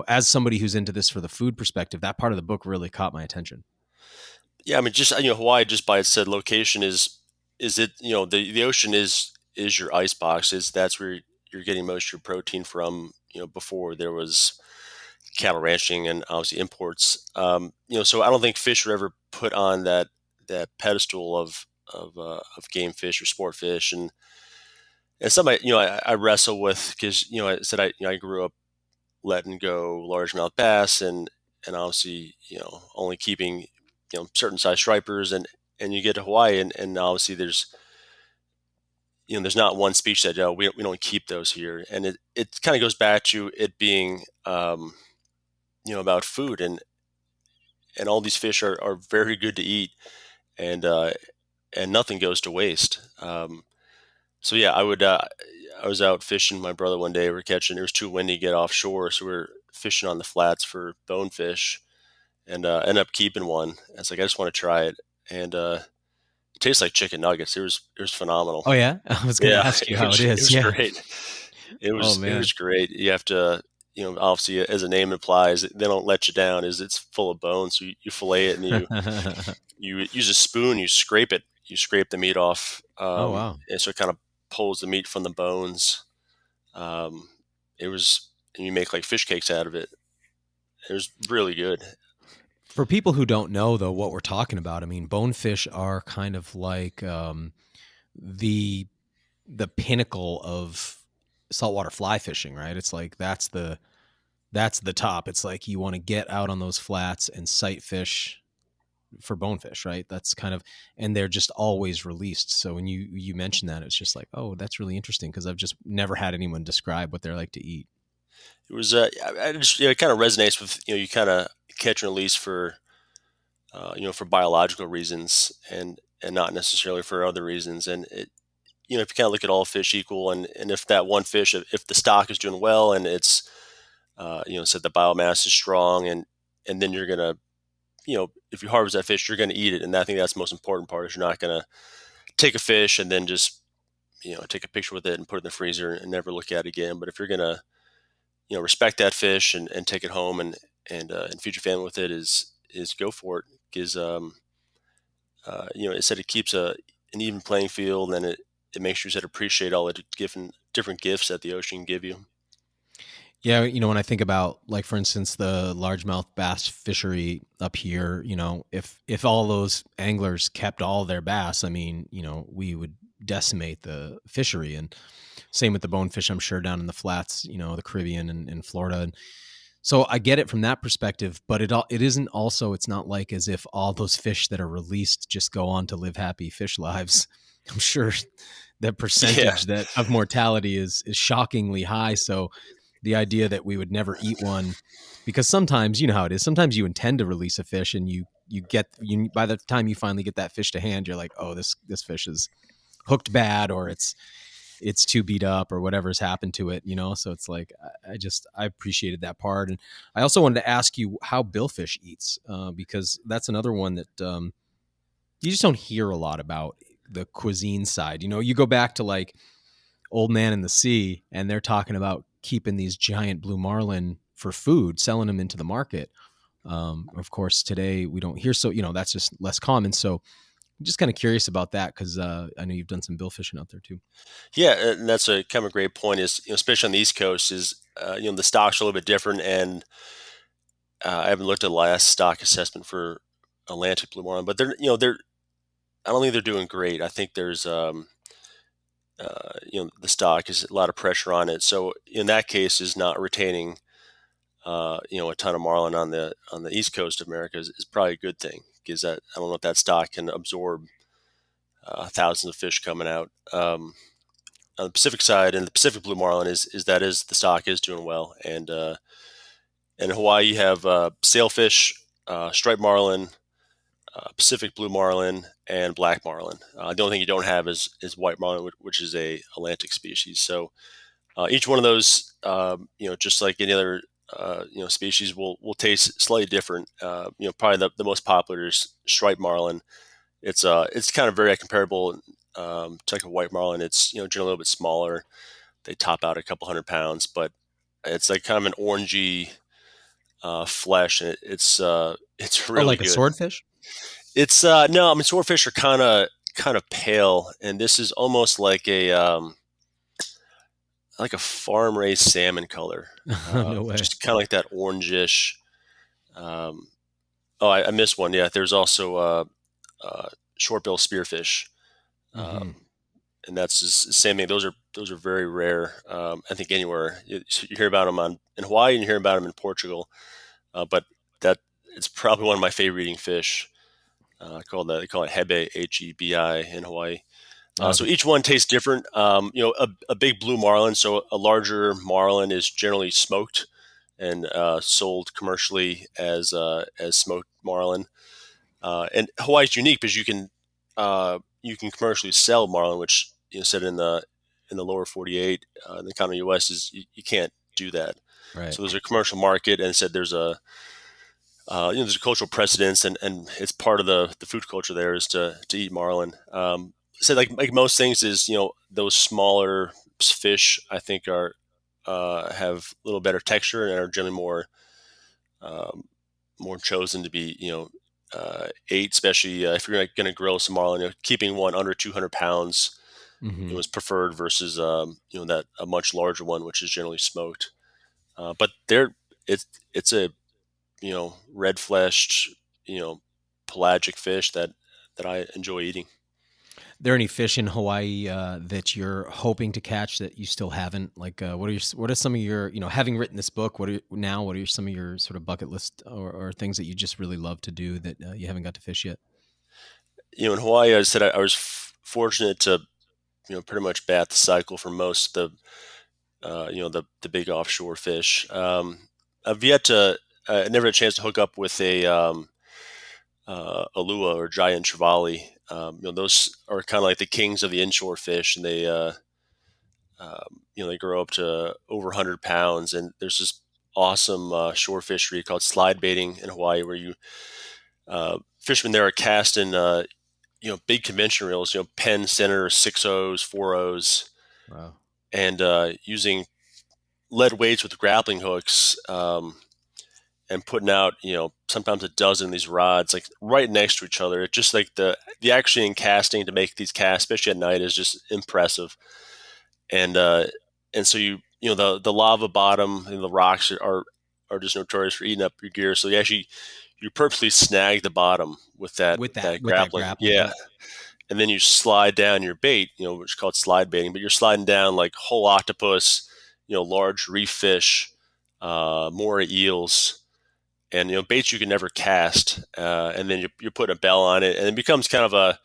as somebody who's into this for the food perspective, that part of the book really caught my attention. Yeah, I mean, just Hawaii, just by its said location, is it the ocean is your ice box. That's where you're getting most of your protein from. Before there was cattle ranching and obviously imports. So I don't think fish were ever put on that pedestal of game fish or sport fish, and somebody I wrestle with because I said I grew up letting go largemouth bass and obviously only keeping certain size stripers, and you get to Hawaii and obviously there's not one species that we don't keep those here, and it kind of goes back to it being about food, and all these fish are very good to eat, and and nothing goes to waste. So yeah, I was out fishing with my brother one day. We are catching. It was too windy to get offshore, so we are fishing on the flats for bonefish, and ended up keeping one. I was like, I just want to try it, and it tastes like chicken nuggets. It was phenomenal. Oh yeah, I was going to Yeah, ask you it how it was it is. was Yeah. great. It Oh was it man. was great. You have to obviously as the name implies, they don't let you down. Is it's full of bones, so you fillet it and you use a spoon. You scrape the meat off, Oh wow. and so it kind of pulls the meat from the bones. Um, it was, and you make like fish cakes out of it. It was really good. For people who don't know though what we're talking about, I mean, bonefish are kind of like the pinnacle of saltwater fly fishing, right? It's like that's the top. It's like you want to get out on those flats and sight fish for bonefish, right? That's kind of, and they're just always released. So when you mention that, it's just like, oh, that's really interesting because I've just never had anyone describe what they're like to eat. It was, I just, it kind of resonates with, you kind of catch and release for biological reasons and not necessarily for other reasons. And if you kind of look at all fish equal, and if that one fish, if the stock is doing well and it's, said the biomass is strong, and then you're going to, if you harvest that fish, you're going to eat it. And I think that's the most important part is you're not going to take a fish and then just, take a picture with it and put it in the freezer and never look at it again. But if you're going to, respect that fish and take it home and feed your family with it is go for it. Because, it said it keeps an even playing field, and it makes you appreciate all the different gifts that the ocean can give you. Yeah, when I think about, like, for instance, the largemouth bass fishery up here, if all those anglers kept all their bass, I mean, we would decimate the fishery. And same with the bonefish, I'm sure, down in the flats, the Caribbean and Florida. And so I get it from that perspective, but it isn't also, it's not like as if all those fish that are released just go on to live happy fish lives. I'm sure the percentage of mortality is shockingly high. So the idea that we would never eat one, because sometimes, how it is, sometimes you intend to release a fish and you by the time you finally get that fish to hand, you're like, oh, this fish is hooked bad, or it's too beat up, or whatever's happened to it, so it's like, I appreciated that part. And I also wanted to ask you how billfish eats, because that's another one that you just don't hear a lot about, the cuisine side. You go back to like Old Man in the Sea, and they're talking about keeping these giant blue marlin for food, selling them into the market. Of course, today we don't hear, so that's just less common. So I'm just kind of curious about that, because I know you've done some bill fishing out there too. Yeah, and that's a kind of a great point. Is especially on the East Coast, is the stocks are a little bit different, and I haven't looked at the last stock assessment for Atlantic blue marlin, but they're I don't think they're doing great. I think there's the stock is a lot of pressure on it, so in that case, is not retaining a ton of marlin on the East Coast of America is probably a good thing, because I don't know if that stock can absorb thousands of fish coming out. On the Pacific side, and the Pacific blue marlin is the stock is doing well, and in Hawaii you have sailfish, striped marlin, Pacific blue marlin, and black marlin. The only thing you don't have is white marlin, which is a Atlantic species. So each one of those, just like any other species, will taste slightly different. Probably the most popular is striped marlin. It's kind of very comparable to like a white marlin. It's generally a little bit smaller. They top out a couple 100 pounds, but it's like kind of an orangey flesh, and it's really like good. A swordfish? It's no, I mean, swordfish are kind of pale, and this is almost like a farm raised salmon color. No way. Just kind of like that orangish. I missed one. Yeah, there's also short-bill spearfish, and that's the same thing. Those are very rare. I think anywhere you hear about them in Hawaii, and you hear about them in Portugal, but that it's probably one of my favorite eating fish. They call it hebe, Hebi, in Hawaii. So each one tastes different. A big blue marlin, so a larger marlin, is generally smoked and sold commercially as smoked marlin. And Hawaii is unique because you can commercially sell marlin, which said in the lower 48, in the continental U.S. is you can't do that. Right. So there's a commercial market, and said there's a there's a cultural precedence, and it's part of the food culture there is to eat marlin. So like most things is those smaller fish, I think, are have a little better texture and are generally more chosen to be ate, especially if you're going to grill some marlin. Keeping one under 200 pounds was preferred versus that a much larger one, which is generally smoked. But it's a red fleshed pelagic fish that I enjoy eating. There any fish in Hawaii that you're hoping to catch that you still haven't? Like, what are some of your, having written this book, what are some of your sort of bucket list or things that you just really love to do that you haven't got to fish yet? In Hawaii, I said I was fortunate to pretty much bat the cycle for most of the big offshore fish. I've yet to never had a chance to hook up with a lua or giant trevally. Those are kind of like the kings of the inshore fish, and they grow up to over 100 pounds. And there's this awesome shore fishery called slide baiting in Hawaii, where you Fishermen there are casting, big convention reels, Penn Center, 6 O's, 4 O's, Wow. and using lead weights with grappling hooks, and putting out, sometimes a dozen of these rods like right next to each other. It's just like the action in casting to make these casts, especially at night, is just impressive. And so the lava bottom and the rocks are just notorious for eating up your gear. So you purposely snag the bottom with that With that that grappling, grappling yeah. hook. And then you slide down your bait, which is called slide baiting. But you're sliding down like whole octopus, large reef fish, more eels, and baits you can never cast. And then you put a bell on it, and it becomes kind of a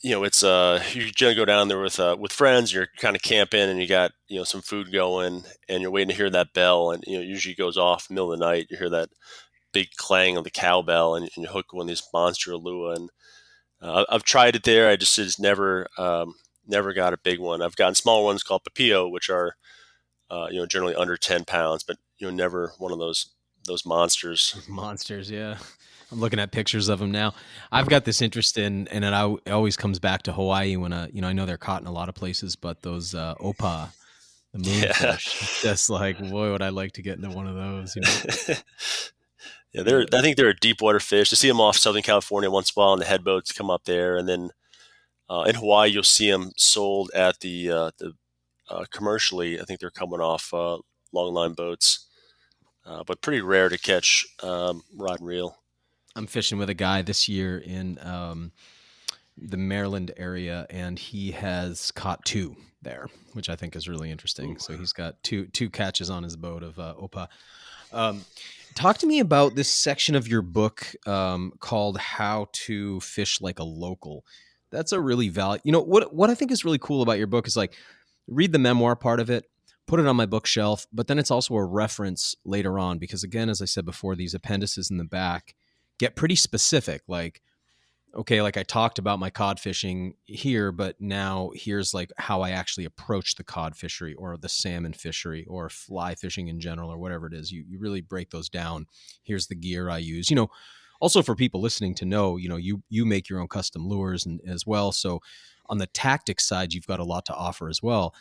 it's you generally go down there with friends. You're kind of camping, and you got some food going, and you're waiting to hear that bell, and usually goes off in the middle of the night. You hear that big clang of the cowbell, and you hook one of these monster lure. And I've tried it there. I just never got a big one. I've gotten small ones called papillo, which are generally under 10 pounds, but never one of those monsters. Monsters, yeah. I'm looking at pictures of them now. I've got this interest in, and it always comes back to Hawaii when I know they're caught in a lot of places, but those opa, the moonfish, just like, boy, would I like to get into one of those. Yeah, I think they're a deep water fish. To see them off Southern California once in a while, and the headboats come up there, and then in Hawaii you'll see them sold at the commercially. I think they're coming off long line boats, but pretty rare to catch rod and reel. I'm fishing with a guy this year in the Maryland area, and he has caught 2 there, which I think is really interesting. Ooh. So he's got two catches on his boat of opa. Talk to me about this section of your book called "How to Fish Like a Local." That's a really what I think is really cool about your book is like, read the memoir part of it, put it on my bookshelf, but then it's also a reference later on because, again, as I said before, these appendices in the back get pretty specific. Like, okay, like I talked about my cod fishing here, but now here's like how I actually approach the cod fishery or the salmon fishery or fly fishing in general or whatever it is. You really break those down. Here's the gear I use. Also for people listening to know, you make your own custom lures and as well. So on the tactics side, you've got a lot to offer as well.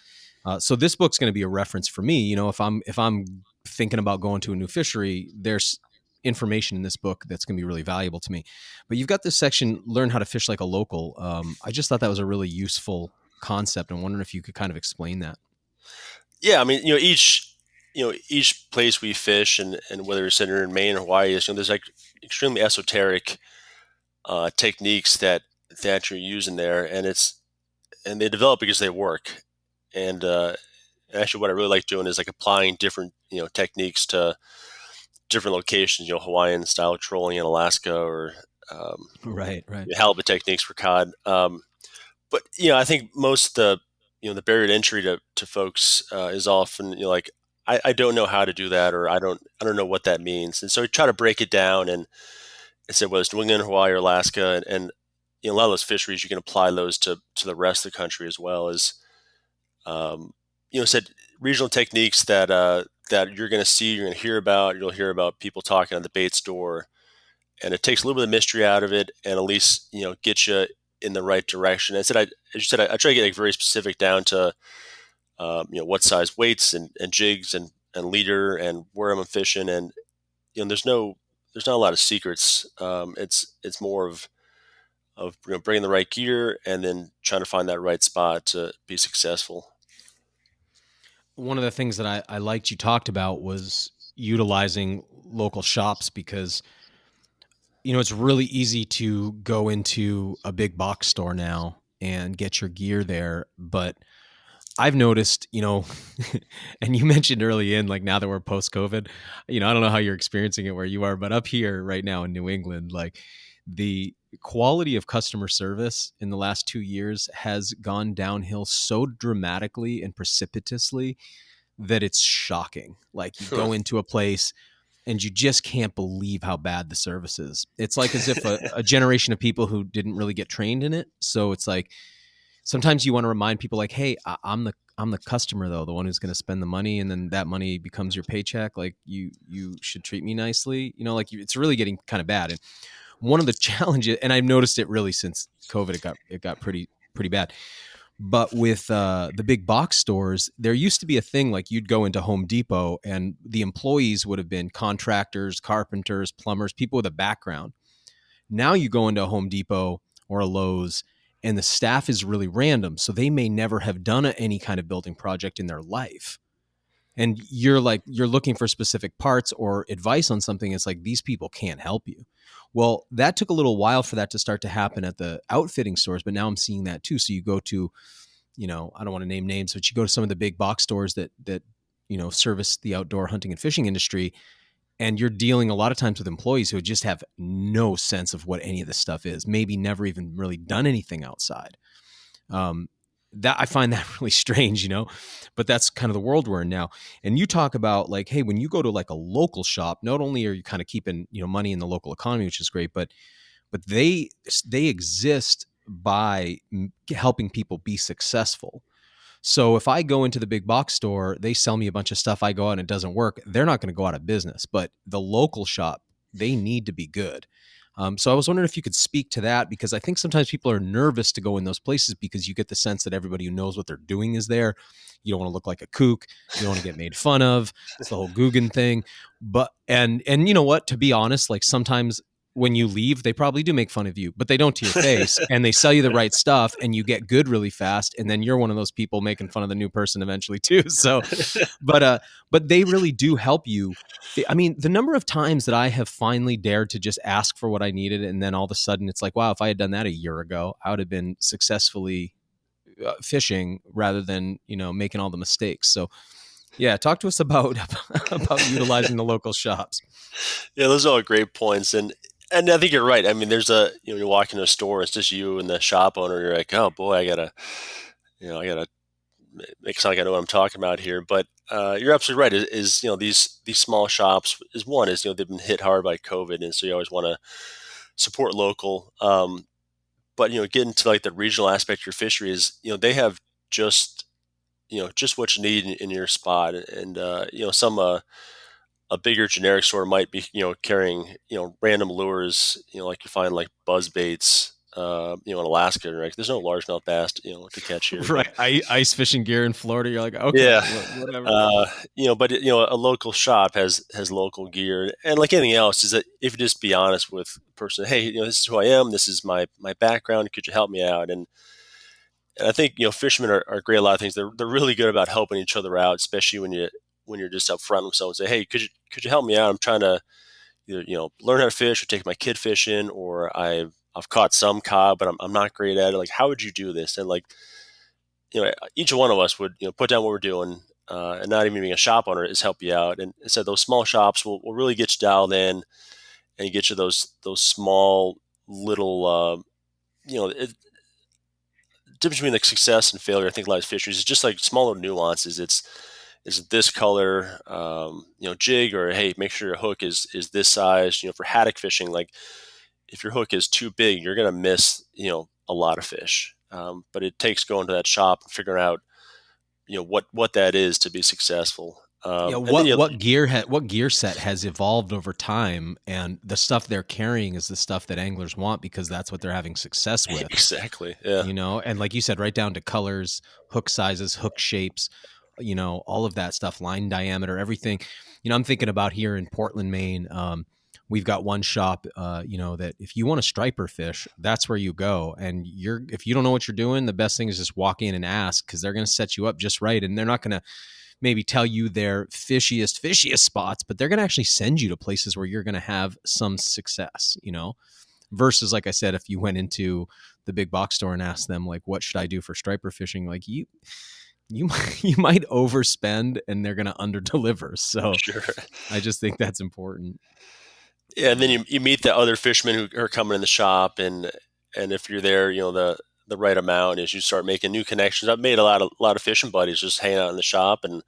So this book's going to be a reference for me. If I'm thinking about going to a new fishery, there's information in this book that's going to be really valuable to me. But you've got this section, learn how to fish like a local. I just thought that was a really useful concept. I'm wondering if you could kind of explain that. Yeah, I mean, each place we fish, and whether it's in Maine or Hawaii, there's like extremely esoteric techniques that you're using there, and they develop because they work. And actually, what I really like doing is like applying different techniques to different locations. Hawaiian style trolling in Alaska, or right, halibut techniques for cod. But I think most the barrier to entry to folks is often like, I don't know how to do that, or I don't know what that means. And so I try to break it down and say, whether it's New England, Hawaii, or Alaska, and a lot of those fisheries, you can apply those to the rest of the country as well as, said regional techniques that you're going to see, you're going to hear about. You'll hear about people talking at the bait store, and it takes a little bit of mystery out of it, and at least get you in the right direction. As you said, I try to get like very specific down to what size weights and jigs and leader and where I'm fishing, and there's not a lot of secrets. It's more of bringing the right gear and then trying to find that right spot to be successful. One of the things that I liked you talked about was utilizing local shops because, it's really easy to go into a big box store now and get your gear there. But I've noticed, and you mentioned early in, like now that we're post-COVID, I don't know how you're experiencing it where you are, but up here right now in New England, like the quality of customer service in the last 2 years has gone downhill so dramatically and precipitously that it's shocking. Like you go into a place and you just can't believe how bad the service is. It's like as if a generation of people who didn't really get trained in it. So it's like sometimes you want to remind people like, hey, I'm the customer though, the one who's going to spend the money, and then that money becomes your paycheck. Like you should treat me nicely. Like it's really getting kind of bad. And one of the challenges, and I've noticed it really since COVID, it got pretty bad. But with the big box stores, there used to be a thing like you'd go into Home Depot and the employees would have been contractors, carpenters, plumbers, people with a background. Now you go into a Home Depot or a Lowe's and the staff is really random. So they may never have done any kind of building project in their life. And you're looking for specific parts or advice on something. It's like, these people can't help you. Well, that took a little while for that to start to happen at the outfitting stores, but now I'm seeing that too. So you go to, I don't want to name names, but you go to some of the big box stores that service the outdoor hunting and fishing industry, and you're dealing a lot of times with employees who just have no sense of what any of this stuff is, maybe never even really done anything outside. That I find that really strange, but that's kind of the world we're in now. And you talk about like, hey, when you go to like a local shop, not only are you kind of keeping, money in the local economy, which is great, but they exist by helping people be successful. So if I go into the big box store, they sell me a bunch of stuff, I go out and it doesn't work, they're not going to go out of business. But the local shop, they need to be good. So I was wondering if you could speak to that, because I think sometimes people are nervous to go in those places because you get the sense that everybody who knows what they're doing is there. You don't want to look like a kook. You don't want to get made fun of. It's the whole Guggen thing. But and you know what? To be honest, like sometimes when you leave, they probably do make fun of you, but they don't to your face, and they sell you the right stuff, and you get good really fast, and then you're one of those people making fun of the new person eventually too. So, but they really do help you. I mean, the number of times that I have finally dared to just ask for what I needed, and then all of a sudden it's like, wow, if I had done that a year ago, I would have been successfully fishing rather than making all the mistakes. So, yeah, talk to us about utilizing the local shops. Yeah, those are all great points, and I think you're right. I mean, there's you walk into a store, it's just you and the shop owner. You're like, oh boy, I gotta make it sound like I know what I'm talking about here. But you're absolutely right. Is these small shops is they've been hit hard by COVID, and so you always want to support local. But getting to like the regional aspect of your fishery is they have just what you need in your spot, and some a bigger generic store might be carrying random lures like you find like buzz baits in Alaska, right? There's no largemouth bass to catch here, right? Ice fishing gear in Florida, you're like, okay, yeah, whatever. But a local shop has local gear, and like anything else, is that if you just be honest with the person, hey, this is who I am, this is my background, could you help me out? And I think fishermen are great at a lot of things. They're really good about helping each other out, especially when you're just upfront with someone, say, hey, could you help me out? I'm trying to either learn how to fish or take my kid fishing, or I've caught some cod, but I'm not great at it. Like, how would you do this? And like each one of us would put down what we're doing, and not even being a shop owner is help you out. And so those small shops will really get you dialed in and get you those small little difference between like success and failure. I think a lot of fisheries is just like small little nuances. It's this color, jig, or hey, make sure your hook is this size. For haddock fishing, like if your hook is too big, you're gonna miss a lot of fish. But it takes going to that shop and figuring out what that is to be successful. What gear set has evolved over time, and the stuff they're carrying is the stuff that anglers want because that's what they're having success with. Exactly. Yeah. And like you said, right down to colors, hook sizes, hook shapes, all of that stuff, line diameter, everything. I'm thinking about here in Portland, Maine. We've got one shop, that if you want a striper fish, that's where you go. And if you don't know what you're doing, the best thing is just walk in and ask, because they're going to set you up just right. And they're not going to maybe tell you their fishiest spots, but they're going to actually send you to places where you're going to have some success, versus, like I said, if you went into the big box store and asked them, like, what should I do for striper fishing? Like you might overspend and they're going to underdeliver. So sure. I just think that's important. Yeah. And then you meet the other fishermen who are coming in the shop, and if you're there, the right amount, is you start making new connections. I've made a lot of fishing buddies just hanging out in the shop, and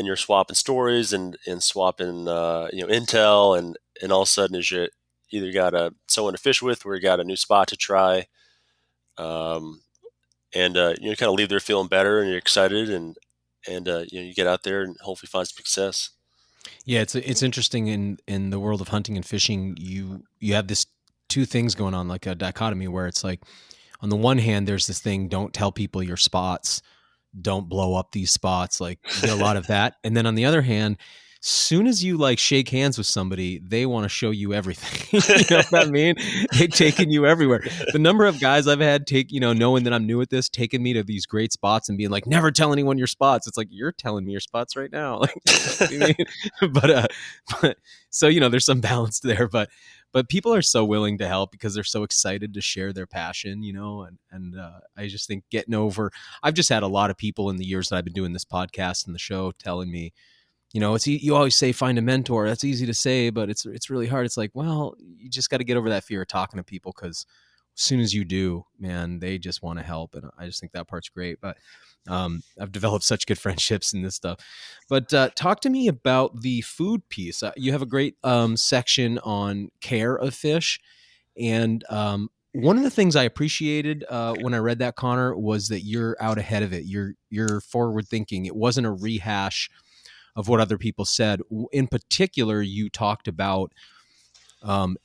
you're swapping stories and swapping intel, and all of a sudden, as you either got someone to fish with, or you got a new spot to try, and you kind of leave there feeling better, and you're excited, and you get out there and hopefully find some success. Yeah, it's interesting in the world of hunting and fishing. You have this two things going on, like a dichotomy, where it's like on the one hand, there's this thing: don't tell people your spots, don't blow up these spots. Like you get a lot of that, and then on the other hand, soon as you like shake hands with somebody, they want to show you everything. You know what I mean? They've taken you everywhere. The number of guys I've had take, knowing that I'm new at this, taking me to these great spots and being like, never tell anyone your spots. It's like, you're telling me your spots right now. Like, what do you mean? But so, there's some balance there, but people are so willing to help because they're so excited to share their passion, and I just think I've just had a lot of people in the years that I've been doing this podcast and the show telling me, you always say find a mentor. That's easy to say, but it's really hard. It's like, well, you just got to get over that fear of talking to people, because as soon as you do, man, they just want to help, and I just think that part's great. But I've developed such good friendships in this stuff. But talk to me about the food piece. You have a great section on care of fish, and one of the things I appreciated when I read that, Connor, was that you're out ahead of it. You're forward thinking. It wasn't a rehash of what other people said. In particular, you talked about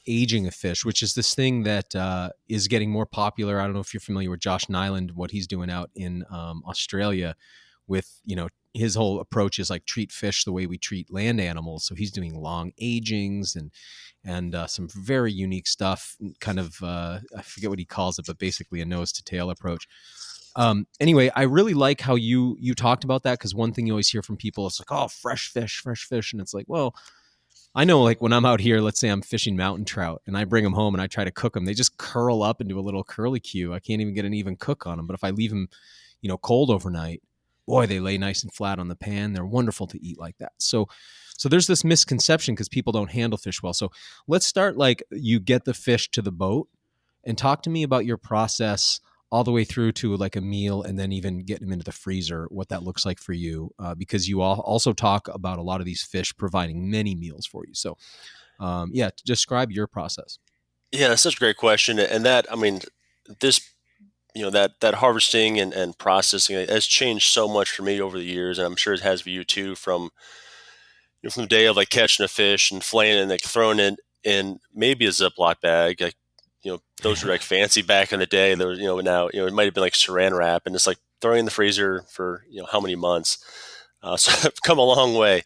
aging a fish, which is this thing that is getting more popular. I don't know if you're familiar with Josh Nyland, what he's doing out in Australia with, his whole approach is like treat fish the way we treat land animals. So he's doing long agings and some very unique stuff, kind of, I forget what he calls it, but basically a nose to tail approach. Anyway, I really like how you talked about that, because one thing you always hear from people is like, oh, fresh fish. And it's like, well, I know, like when I'm out here, let's say I'm fishing mountain trout and I bring them home and I try to cook them, they just curl up into a little curly Q. I can't even get an even cook on them. But if I leave them, cold overnight, boy, they lay nice and flat on the pan. They're wonderful to eat like that. So there's this misconception because people don't handle fish well. So let's start like you get the fish to the boat, and talk to me about your process all the way through to like a meal, and then even getting them into the freezer, what that looks like for you, because you also talk about a lot of these fish providing many meals for you. So describe your process. Yeah, that's such a great question. And this, that harvesting and processing has changed so much for me over the years. And I'm sure it has for you too, from the day of like catching a fish and filleting it and like throwing it in maybe a Ziploc bag. Like, those were like fancy back in the day. There was, now, it might've been like saran wrap, and it's like throwing in the freezer for, how many months. So I've come a long way.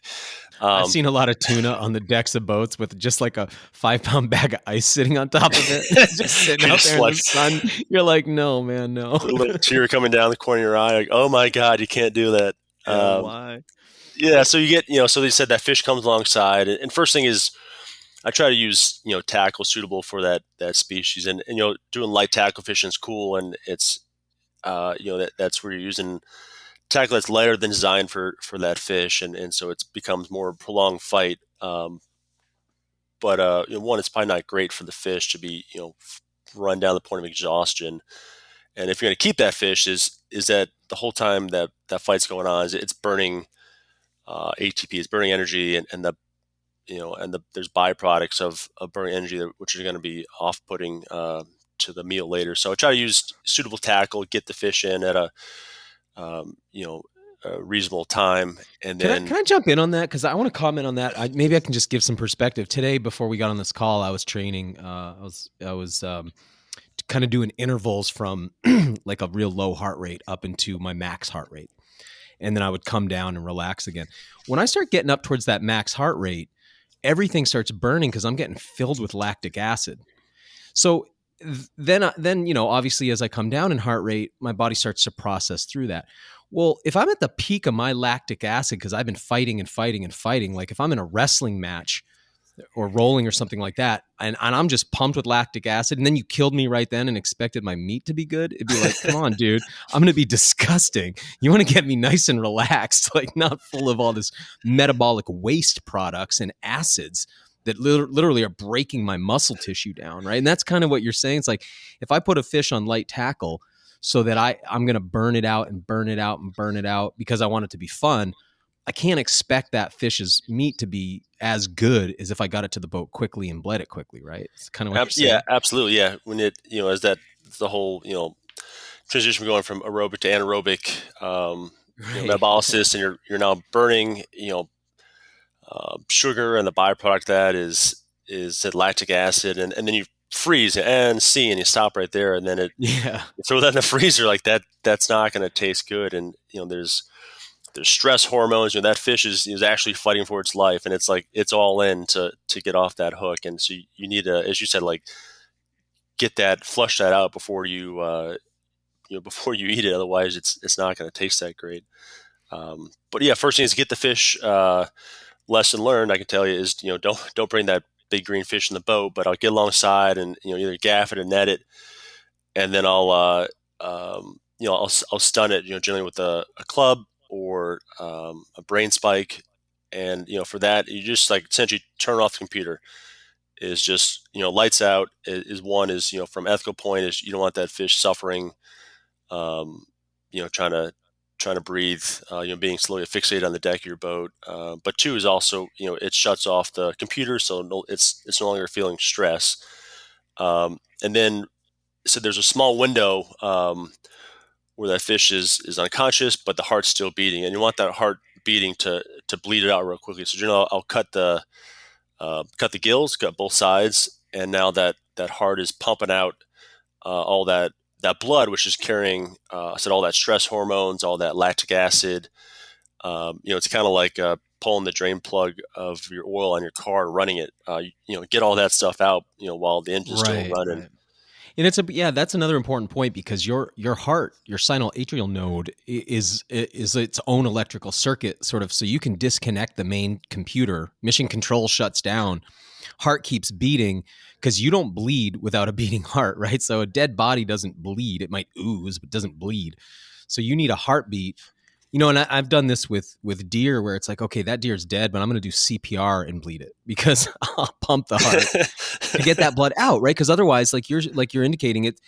I've seen a lot of tuna on the decks of boats with just like a 5-pound bag of ice sitting on top of it, just sitting out there in the sun. You're like, no, man, no. A little tear coming down the corner of your eye. Like, oh my God, you can't do that. Why? Yeah. So you get, so they said that fish comes alongside, and first thing is, I try to use, tackle suitable for that species, and doing light tackle fishing is cool. And it's, that's where you're using tackle that's lighter than designed for that fish. And so it becomes more a prolonged fight. But one, it's probably not great for the fish to be, run down the point of exhaustion. And if you're going to keep that fish, is that the whole time that fight's going on, it's burning ATP, it's burning energy, and there's byproducts of burning energy which are going to be off-putting to the meal later. So I try to use suitable tackle, get the fish in at a reasonable time, and then can I jump in on that, because I want to comment on that. Maybe I can just give some perspective. Today, before we got on this call, I was training. I was kind of doing intervals from like a real low heart rate up into my max heart rate, and then I would come down and relax again. When I start getting up towards that max heart rate, everything starts burning because I'm getting filled with lactic acid. So then, obviously, as I come down in heart rate, my body starts to process through that. Well, if I'm at the peak of my lactic acid, because I've been fighting, like if I'm in a wrestling match or rolling or something like that, and I'm just pumped with lactic acid, and then you killed me right then and expected my meat to be good, it'd be like, come on, dude, I'm going to be disgusting. You want to get me nice and relaxed, like not full of all this metabolic waste products and acids that literally are breaking my muscle tissue down, right? And that's kind of what you're saying. It's like, if I put a fish on light tackle so that I'm going to burn it out because I want it to be fun, I can't expect that fish's meat to be as good as if I got it to the boat quickly and bled it quickly, right? It's kind of what you're saying. Yeah, absolutely. Yeah. When it, as that, the whole, transition going from aerobic to anaerobic, Right. metabolysis, and you're now burning, sugar, and the byproduct of that is that lactic acid, and then you freeze and see, and you stop right there, and then Yeah. you throw that in the freezer like that. That's not going to taste good, and there's stress hormones. That fish is actually fighting for its life, and it's like it's all in to get off that hook, and so you need to, as you said, like get that flush that out before before you eat it. Otherwise, it's not going to taste that great. But yeah, first thing is get the fish. Lesson learned, I can tell you, is don't bring that big green fish in the boat, but I'll get alongside and either gaff it or net it, and then I'll stun it, generally with a club or a brain spike, and for that you just like essentially turn off the computer. Is just lights out is one is from ethical point is you don't want that fish suffering, um, trying to breathe, being slowly fixated on the deck of your boat. But two is also, it shuts off the computer, so it's no longer feeling stress. And then, so there's a small window where that fish is unconscious, but the heart's still beating, and you want that heart beating to bleed it out real quickly. So I'll cut the gills, cut both sides, and now that heart is pumping out all that blood, which is carrying, I said, all that stress hormones, all that lactic acid. It's kind of like pulling the drain plug of your oil on your car, running it. Get all that stuff out, while the engine's still Right. running. Right. And that's another important point, because your heart, your sinoatrial node is its own electrical circuit, sort of, so you can disconnect the main computer. Mission control shuts down, heart keeps beating, because you don't bleed without a beating heart, right? So a dead body doesn't bleed. It might ooze, but doesn't bleed. So you need a heartbeat. And I've done this with deer, where it's like, okay, that deer's dead, but I'm going to do CPR and bleed it, because I'll pump the heart to get that blood out, right? Because otherwise, like you're indicating, it,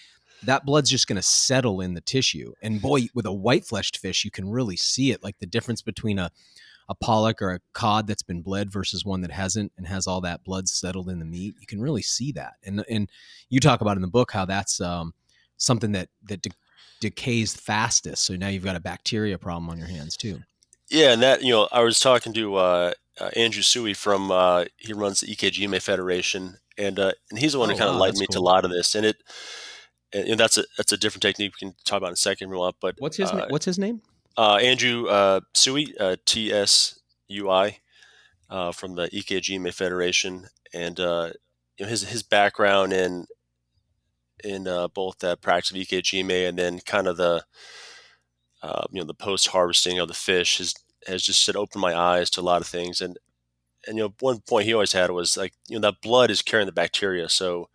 that blood's just going to settle in the tissue. And boy, with a white fleshed fish, you can really see it, like the difference between a pollock or a cod that's been bled versus one that hasn't and has all that blood settled in the meat. You can really see that. And you talk about in the book how that's something that decays fastest. So now you've got a bacteria problem on your hands too. Yeah, and that I was talking to Andrew Suey from he runs the EKGMA Federation, and he's the one who Oh kind of wow, enlightened that's me to a cool. lot of this, and that's a different technique we can talk about in a second if you want. But What's his name? Andrew Suey, TSUI, from the EKGMA Federation, and his background in both that practice of EKGMA and then kind of the post harvesting of the fish has just said opened my eyes to a lot of things. And one point he always had was like, that blood is carrying the bacteria. So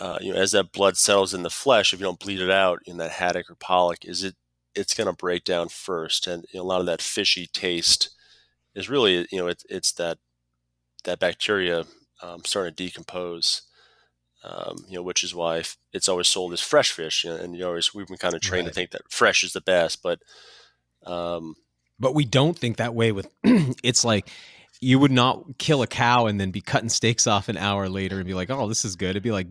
as that blood settles in the flesh, if you don't bleed it out in that haddock or pollock, it's going to break down first. And a lot of that fishy taste is really, it's that bacteria starting to decompose. Which is why it's always sold as fresh fish, and we've been kind of trained to Right. think that fresh is the best, but um, But we don't think that way with it's like, you would not kill a cow and then be cutting steaks off an hour later and be like, oh, this is good. It'd be like,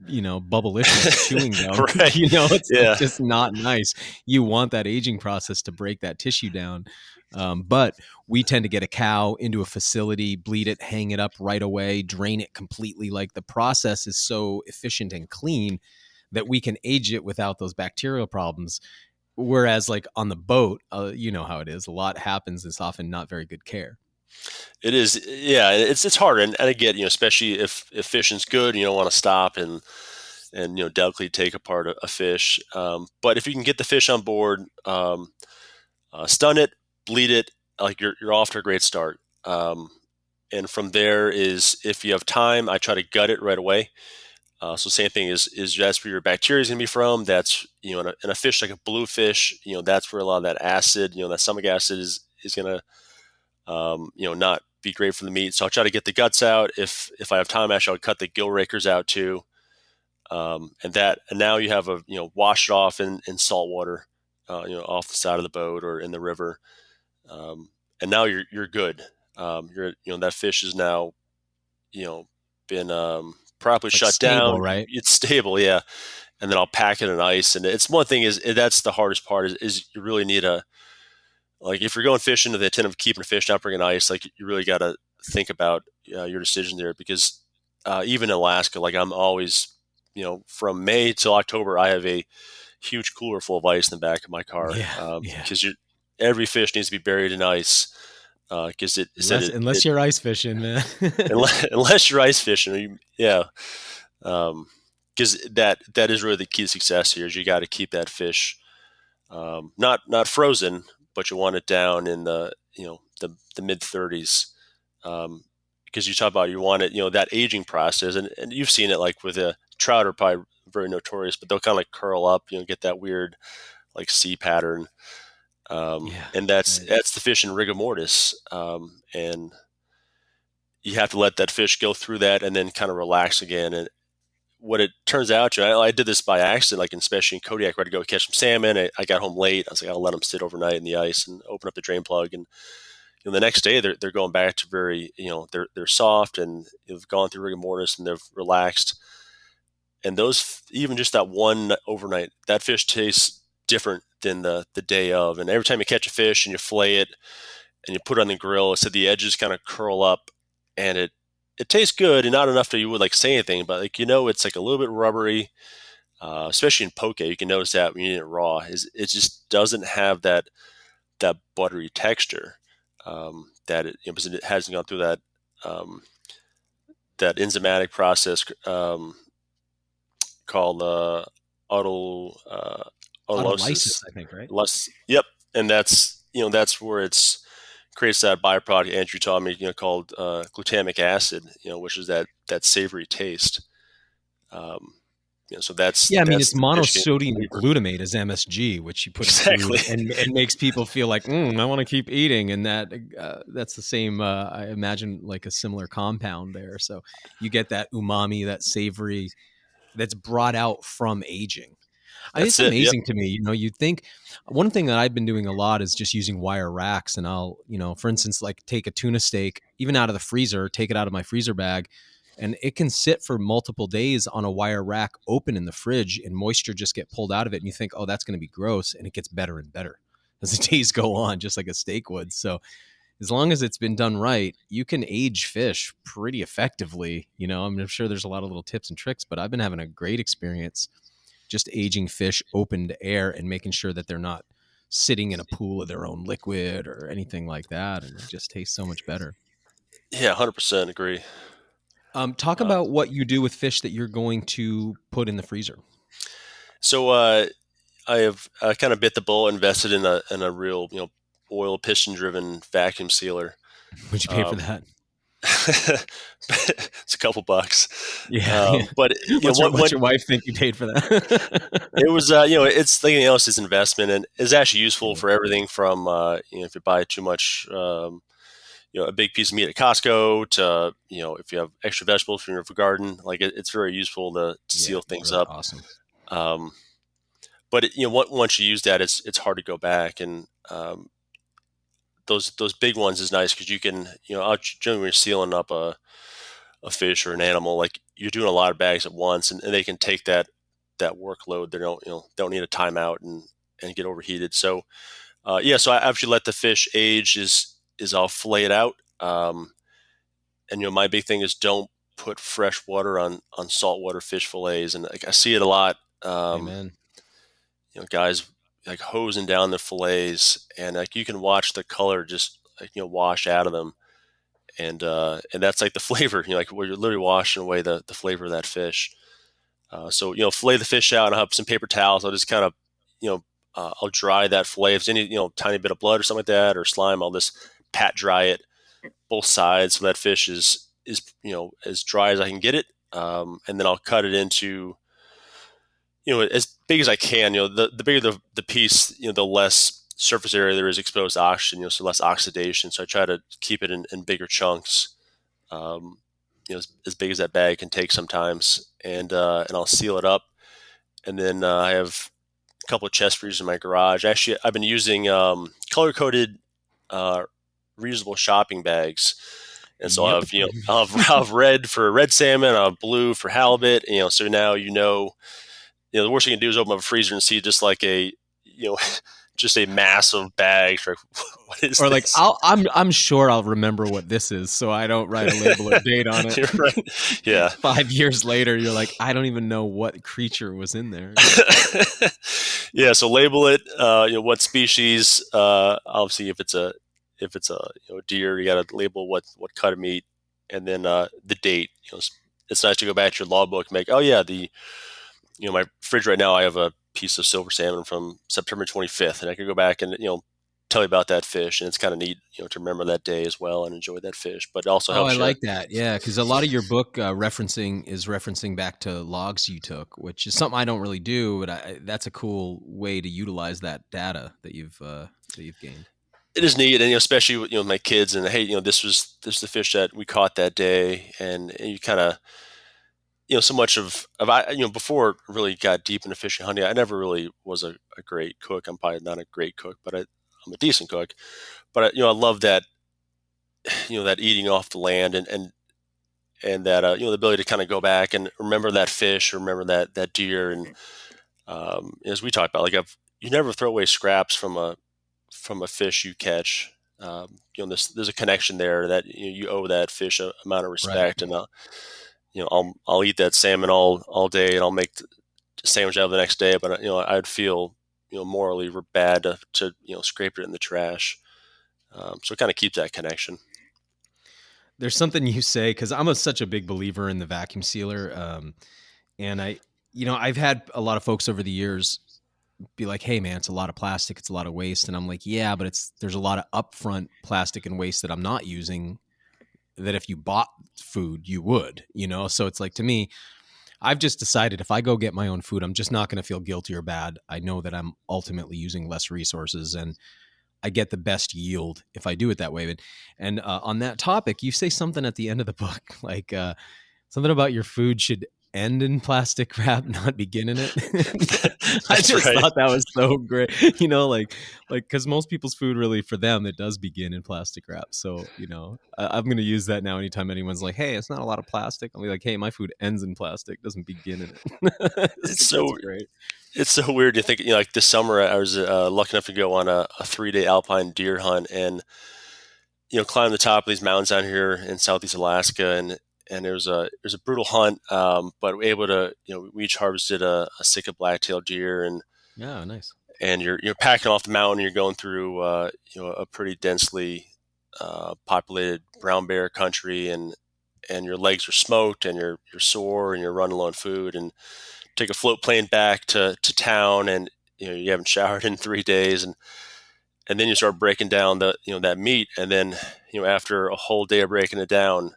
Bubblicious chewing gum. right, It's yeah, just not nice. You want that aging process to break that tissue down. But we tend to get a cow into a facility, bleed it, hang it up right away, drain it completely. Like, the process is so efficient and clean that we can age it without those bacterial problems. Whereas, like, on the boat, you know how it is. A lot happens. It's often not very good care. it is. Yeah, it's hard, and I get, especially if fishing's good, you don't want to stop and delicately take apart a fish. But if you can get the fish on board, stun it, bleed it, like you're off to a great start. And from there is, if you have time, I try to gut it right away. So same thing is that's where your bacteria is going to be from. That's in a fish like a bluefish, that's where a lot of that acid, that stomach acid is going to not be great for the meat. So I'll try to get the guts out. If I have time, actually, I'll cut the gill rakers out too. And now you have wash it off in salt water, off the side of the boat or in the river, and now you're good. That fish is now been properly It's like shut stable, down. right? It's stable, yeah. and then I'll pack it in ice. And it's one thing is that's the hardest part is you really need like if you're going fishing to the intent of keeping a fish, not bringing ice, like you really got to think about your decision there because even in Alaska, like I'm always, from May till October, I have a huge cooler full of ice in the back of my car Yeah. because every fish needs to be buried in ice because Unless you're ice fishing, man. unless you're ice fishing, yeah. Because that is really the key to success here is you got to keep that fish not frozen, but you want it down in the mid 30s. Because you talk about you want it, that aging process, and you've seen it like with a trout are probably very notorious, but they'll kind of like curl up, get that weird like C pattern. And that's the fish in rigor mortis. And you have to let that fish go through that and then kind of relax again. And what it turns out to, I did this by accident, like especially in Kodiak, where I had to go catch some salmon. I got home late. I was like, I'll let them sit overnight in the ice and open up the drain plug. And the next day they're going back to very, they're soft and they've gone through rigor mortis and they've relaxed. And those, even just that one overnight, that fish tastes different than the day of. And every time you catch a fish and you fillet it and you put it on the grill, it said the edges kind of curl up and it tastes good and not enough that you would like say anything, but like, it's like a little bit rubbery, especially in poke. You can notice that when you eat it raw, it just doesn't have that buttery texture that because it hasn't gone through that enzymatic process called autolysis. I think, right? Yep, and that's where it's creates that byproduct Andrew taught me, called glutamic acid, which is that savory taste. So that's it's monosodium glutamate is MSG, which you put in food and makes people feel like I want to keep eating, and that's the same. I imagine like a similar compound there. So you get that umami, that savory, that's brought out from aging. It's amazing to me. You'd think one thing that I've been doing a lot is just using wire racks, and I'll, for instance, like take a tuna steak, even out of the freezer, take it out of my freezer bag, and it can sit for multiple days on a wire rack open in the fridge, and moisture just get pulled out of it, and you think, oh, that's going to be gross, and it gets better and better as the days go on, just like a steak would. So as long as it's been done right, you can age fish pretty effectively. I'm sure there's a lot of little tips and tricks, but I've been having a great experience just aging fish open to air and making sure that they're not sitting in a pool of their own liquid or anything like that. And it just tastes so much better. Yeah, 100% agree. Talk about what you do with fish that you're going to put in the freezer. So I have kind of bit the bullet, invested in a real, oil piston driven vacuum sealer. Would you pay for that? It's a couple bucks. Yeah. But what's your wife think you paid for that? It was, it's like anything else, it's investment, and it's actually useful for everything from, if you buy too much, a big piece of meat at Costco to, if you have extra vegetables from your garden, like it's very useful to seal things really up. Awesome. But once you use that, it's hard to go back. And those big ones is nice because you can, generally when you're sealing up a fish or an animal, like you're doing a lot of bags at once, and they can take that workload. They don't need a timeout and get overheated. So so I actually let the fish age is I'll fillet it out. And my big thing is don't put fresh water on saltwater fish fillets, and like I see it a lot. Amen. Guys like hosing down the fillets, and like you can watch the color just like wash out of them, and that's like the flavor. Like where you're literally washing away the flavor of that fish. So fillet the fish out, and I'll have some paper towels. I'll just kind of I'll dry that fillet. If there's any tiny bit of blood or something like that or slime, I'll just pat dry it both sides so that fish is as dry as I can get it, and then I'll cut it into as big as I can. The bigger the piece, the less surface area there is exposed to oxygen, so less oxidation. So I try to keep it in bigger chunks, as big as that bag can take sometimes, and I'll seal it up, and then I have a couple of chest freezers in my garage. Actually, I've been using color coded reusable shopping bags. And so I'll have red for red salmon, I'll have blue for halibut. So now the worst you can do is open up a freezer and see just like a, just a massive bag. Like, what is Or like, this? I'm sure I'll remember what this is, so I don't write a label or date on it. You're right. Yeah. 5 years later, you're like, I don't even know what creature was in there. Yeah. So label it. What species? Obviously, if it's a deer, you got to label what cut of meat, and then the date. It's nice to go back to your logbook and make. Oh yeah, my fridge right now, I have a piece of silver salmon from September 25th, and I can go back and tell you about that fish, and it's kind of neat, to remember that day as well and enjoy that fish. But it also Oh, helps I you. like that. Yeah, because a lot of your book referencing back to logs you took, which is something I don't really do, but that's a cool way to utilize that data that you've gained. It is neat, and especially with my kids, and hey, this was the fish that we caught that day, and you kind of so much of I before I really got deep into fishing hunting, I never really was a great cook. I'm probably not a great cook, but I'm a decent cook. But I love that that eating off the land, and that the ability to kind of go back and remember that fish, remember that deer, and as we talked about, like you never throw away scraps from a fish you catch. There's a connection there that you owe that fish a amount of respect, Right. and I'll eat that salmon all day, and I'll make a sandwich out of the next day. But I'd feel morally bad to scrape it in the trash. So it kind of keeps that connection. There's something you say, because I'm such a big believer in the vacuum sealer, and I've had a lot of folks over the years be like, "Hey, man, it's a lot of plastic, it's a lot of waste," and I'm like, "Yeah, but there's a lot of upfront plastic and waste that I'm not using. That if you bought food, you would, So it's like, to me, I've just decided if I go get my own food, I'm just not going to feel guilty or bad. I know that I'm ultimately using less resources, and I get the best yield if I do it that way. And on that topic, you say something at the end of the book, like something about your food should end in plastic wrap, not begin in it. I just right. thought that was so great, like because most people's food, really, for them, it does begin in plastic wrap. So I'm going to use that now. Anytime anyone's like, "Hey, it's not a lot of plastic," I'll be like, "Hey, my food ends in plastic, doesn't begin in it." It's That's so great. it's so weird to think. Like this summer, I was lucky enough to go on a 3-day alpine deer hunt, and climb the top of these mountains down here in southeast Alaska, and it was a brutal hunt, but we're able to we each harvested a sick black-tailed deer, Yeah, nice. and you're packing off the mountain. You're going through a pretty densely populated brown bear country, and your legs are smoked, and you're sore, and you're running low on food, and take a float plane back to town, and you haven't showered in 3 days, and then you start breaking down that meat, and then after a whole day of breaking it down,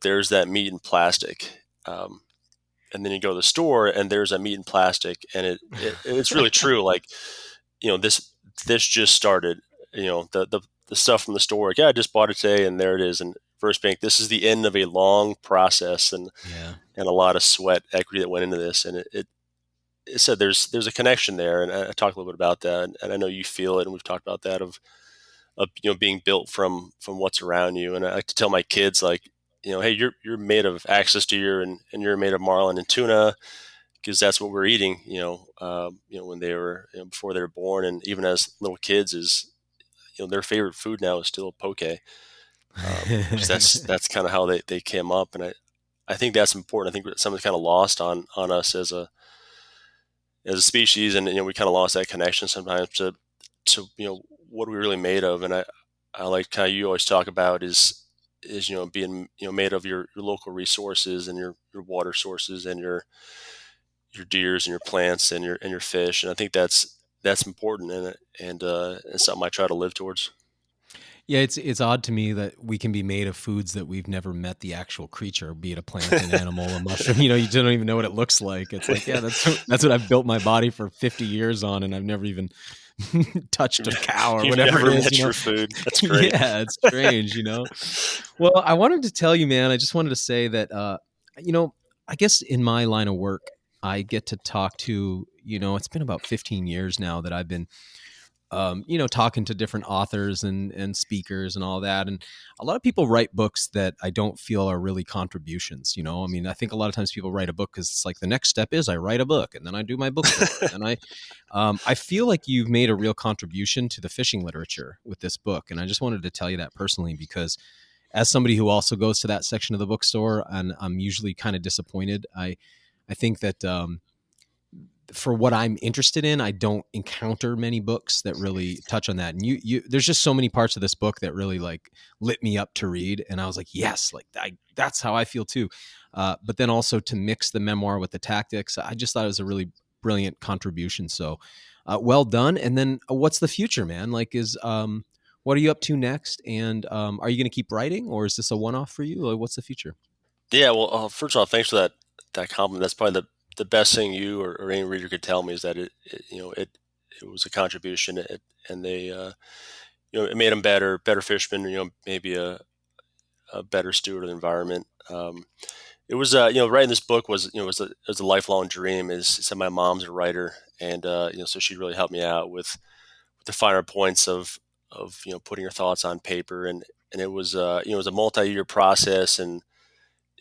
there's that meat in plastic. And then you go to the store, and there's that meat in plastic, and it's really true. Like, this just started. The stuff from the store. Like, yeah, I just bought it today, and there it is. And First Bank, this is the end of a long process, and Yeah. a lot of sweat equity that went into this, and it said there's a connection there, and I talked a little bit about that, and I know you feel it, and we've talked about that of being built from what's around you. And I like to tell my kids, like, hey, you're made of axis deer, and you're made of marlin and tuna, because that's what we're eating. When they were before they were born, and even as little kids, is their favorite food now is still poke. Because that's kind of how they came up, and I think that's important. I think something's kind of lost on us as a species, and we kind of lost that connection sometimes to what are we really made of. And I like how you always talk about is being made of your local resources, and your water sources, and your deers, and your plants, and your fish. And I think that's important, and it's something I try to live towards. Yeah, it's odd to me that we can be made of foods that we've never met the actual creature, be it a plant, an animal, a mushroom. You don't even know what it looks like. It's like, yeah, that's what I've built my body for 50 years on, and I've never even touched a cow or You've whatever never it is. met your food. That's great. Yeah, it's strange. Well, I wanted to tell you, man. I just wanted to say that, I guess in my line of work, I get to talk to, it's been about 15 years now that I've been talking to different authors and speakers and all that. And a lot of people write books that I don't feel are really contributions. I mean, I think a lot of times people write a book because it's like the next step is I write a book and then I do my book tour. And I feel like you've made a real contribution to the fishing literature with this book. And I just wanted to tell you that personally, because as somebody who also goes to that section of the bookstore, and I'm usually kind of disappointed, I think that for what I'm interested in, I don't encounter many books that really touch on that. And you there's just so many parts of this book that really like lit me up to read. And I was like, yes, like that's how I feel too. But then also to mix the memoir with the tactics, I just thought it was a really brilliant contribution. So well done. And then what's the future, man? Like what are you up to next? And are you going to keep writing, or is this a one-off for you? Like, what's the future? Yeah, well, first of all, thanks for that compliment. That's probably the best thing you or any reader could tell me is that it was a contribution, and they it made them better fishermen, maybe a better steward of the environment. It was writing this book was a lifelong dream. Is my mom's a writer, and so she really helped me out with the finer points of putting your thoughts on paper, and it was it was a multi-year process. And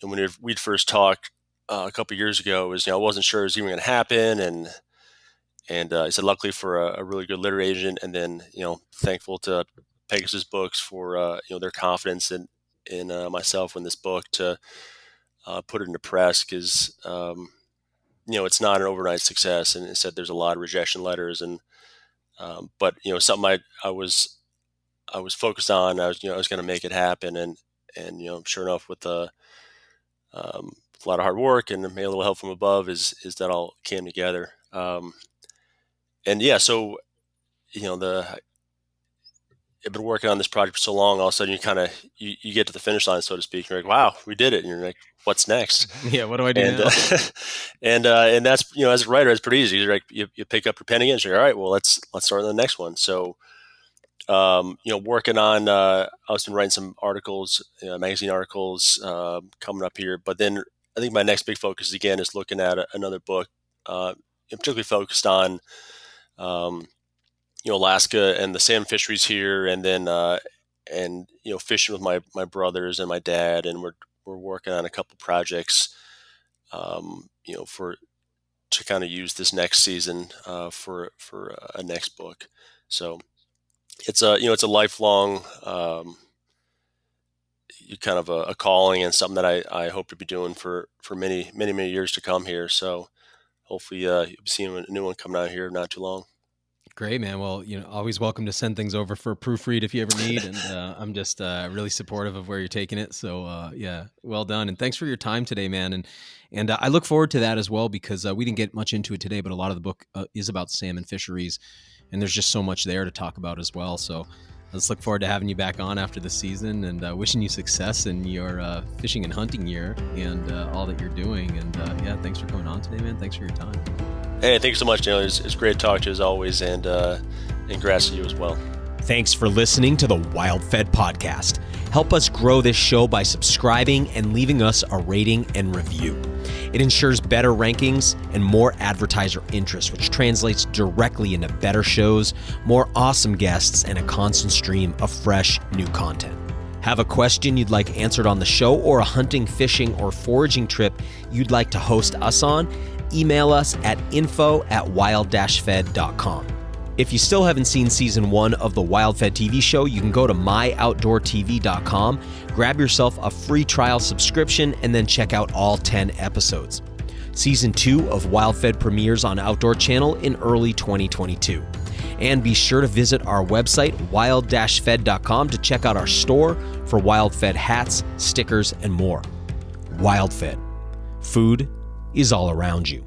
when we'd first talked a couple of years ago, it was I wasn't sure it was even going to happen, and I said luckily for a really good literary agent, and then thankful to Pegasus Books for their confidence in myself in this book to put it into press, because it's not an overnight success, and it said there's a lot of rejection letters, and but something I was focused on. I was going to make it happen, and sure enough, with a lot of hard work and maybe a little help from above, is that all came together. And yeah, so I've been working on this project for so long. All of a sudden, you get to the finish line, so to speak. And you're like, wow, we did it. And you're like, what's next? Yeah, what do I do now? And that's as a writer, it's pretty easy. You're like, you pick up your pen again. So you're all right. Well, let's start on the next one. So working on I was been writing some articles, magazine articles coming up here. But then I think my next big focus again is looking at another book, particularly focused on Alaska and the salmon fisheries here, and then fishing with my brothers and my dad, and we're working on a couple projects, to kind of use this next season for a next book. So it's a lifelong kind of a calling, and something that I hope to be doing for many, many, many years to come here. So hopefully you'll be seeing a new one coming out here not too long. Great, man. Well, always welcome to send things over for a proofread if you ever need. And I'm just really supportive of where you're taking it. So yeah, well done. And thanks for your time today, man. And I look forward to that as well, because we didn't get much into it today, but a lot of the book is about salmon fisheries, and there's just so much there to talk about as well. So let's look forward to having you back on after the season, and wishing you success in your fishing and hunting year, and all that you're doing. And yeah, thanks for coming on today, man. Thanks for your time. Hey, thanks so much, Daniel. It's great to talk to you as always, and congrats to you as well. Thanks for listening to the WildFed podcast. Help us grow this show by subscribing and leaving us a rating and review. It ensures better rankings and more advertiser interest, which translates directly into better shows, more awesome guests, and a constant stream of fresh new content. Have a question you'd like answered on the show, or a hunting, fishing, or foraging trip you'd like to host us on? Email us at info@wild-fed.com. If you still haven't seen season 1 of the WildFed TV show, you can go to myoutdoortv.com, grab yourself a free trial subscription, and then check out all 10 episodes. Season 2 of WildFed premieres on Outdoor Channel in early 2022. And be sure to visit our website, wild-fed.com, to check out our store for WildFed hats, stickers, and more. WildFed. Food is all around you.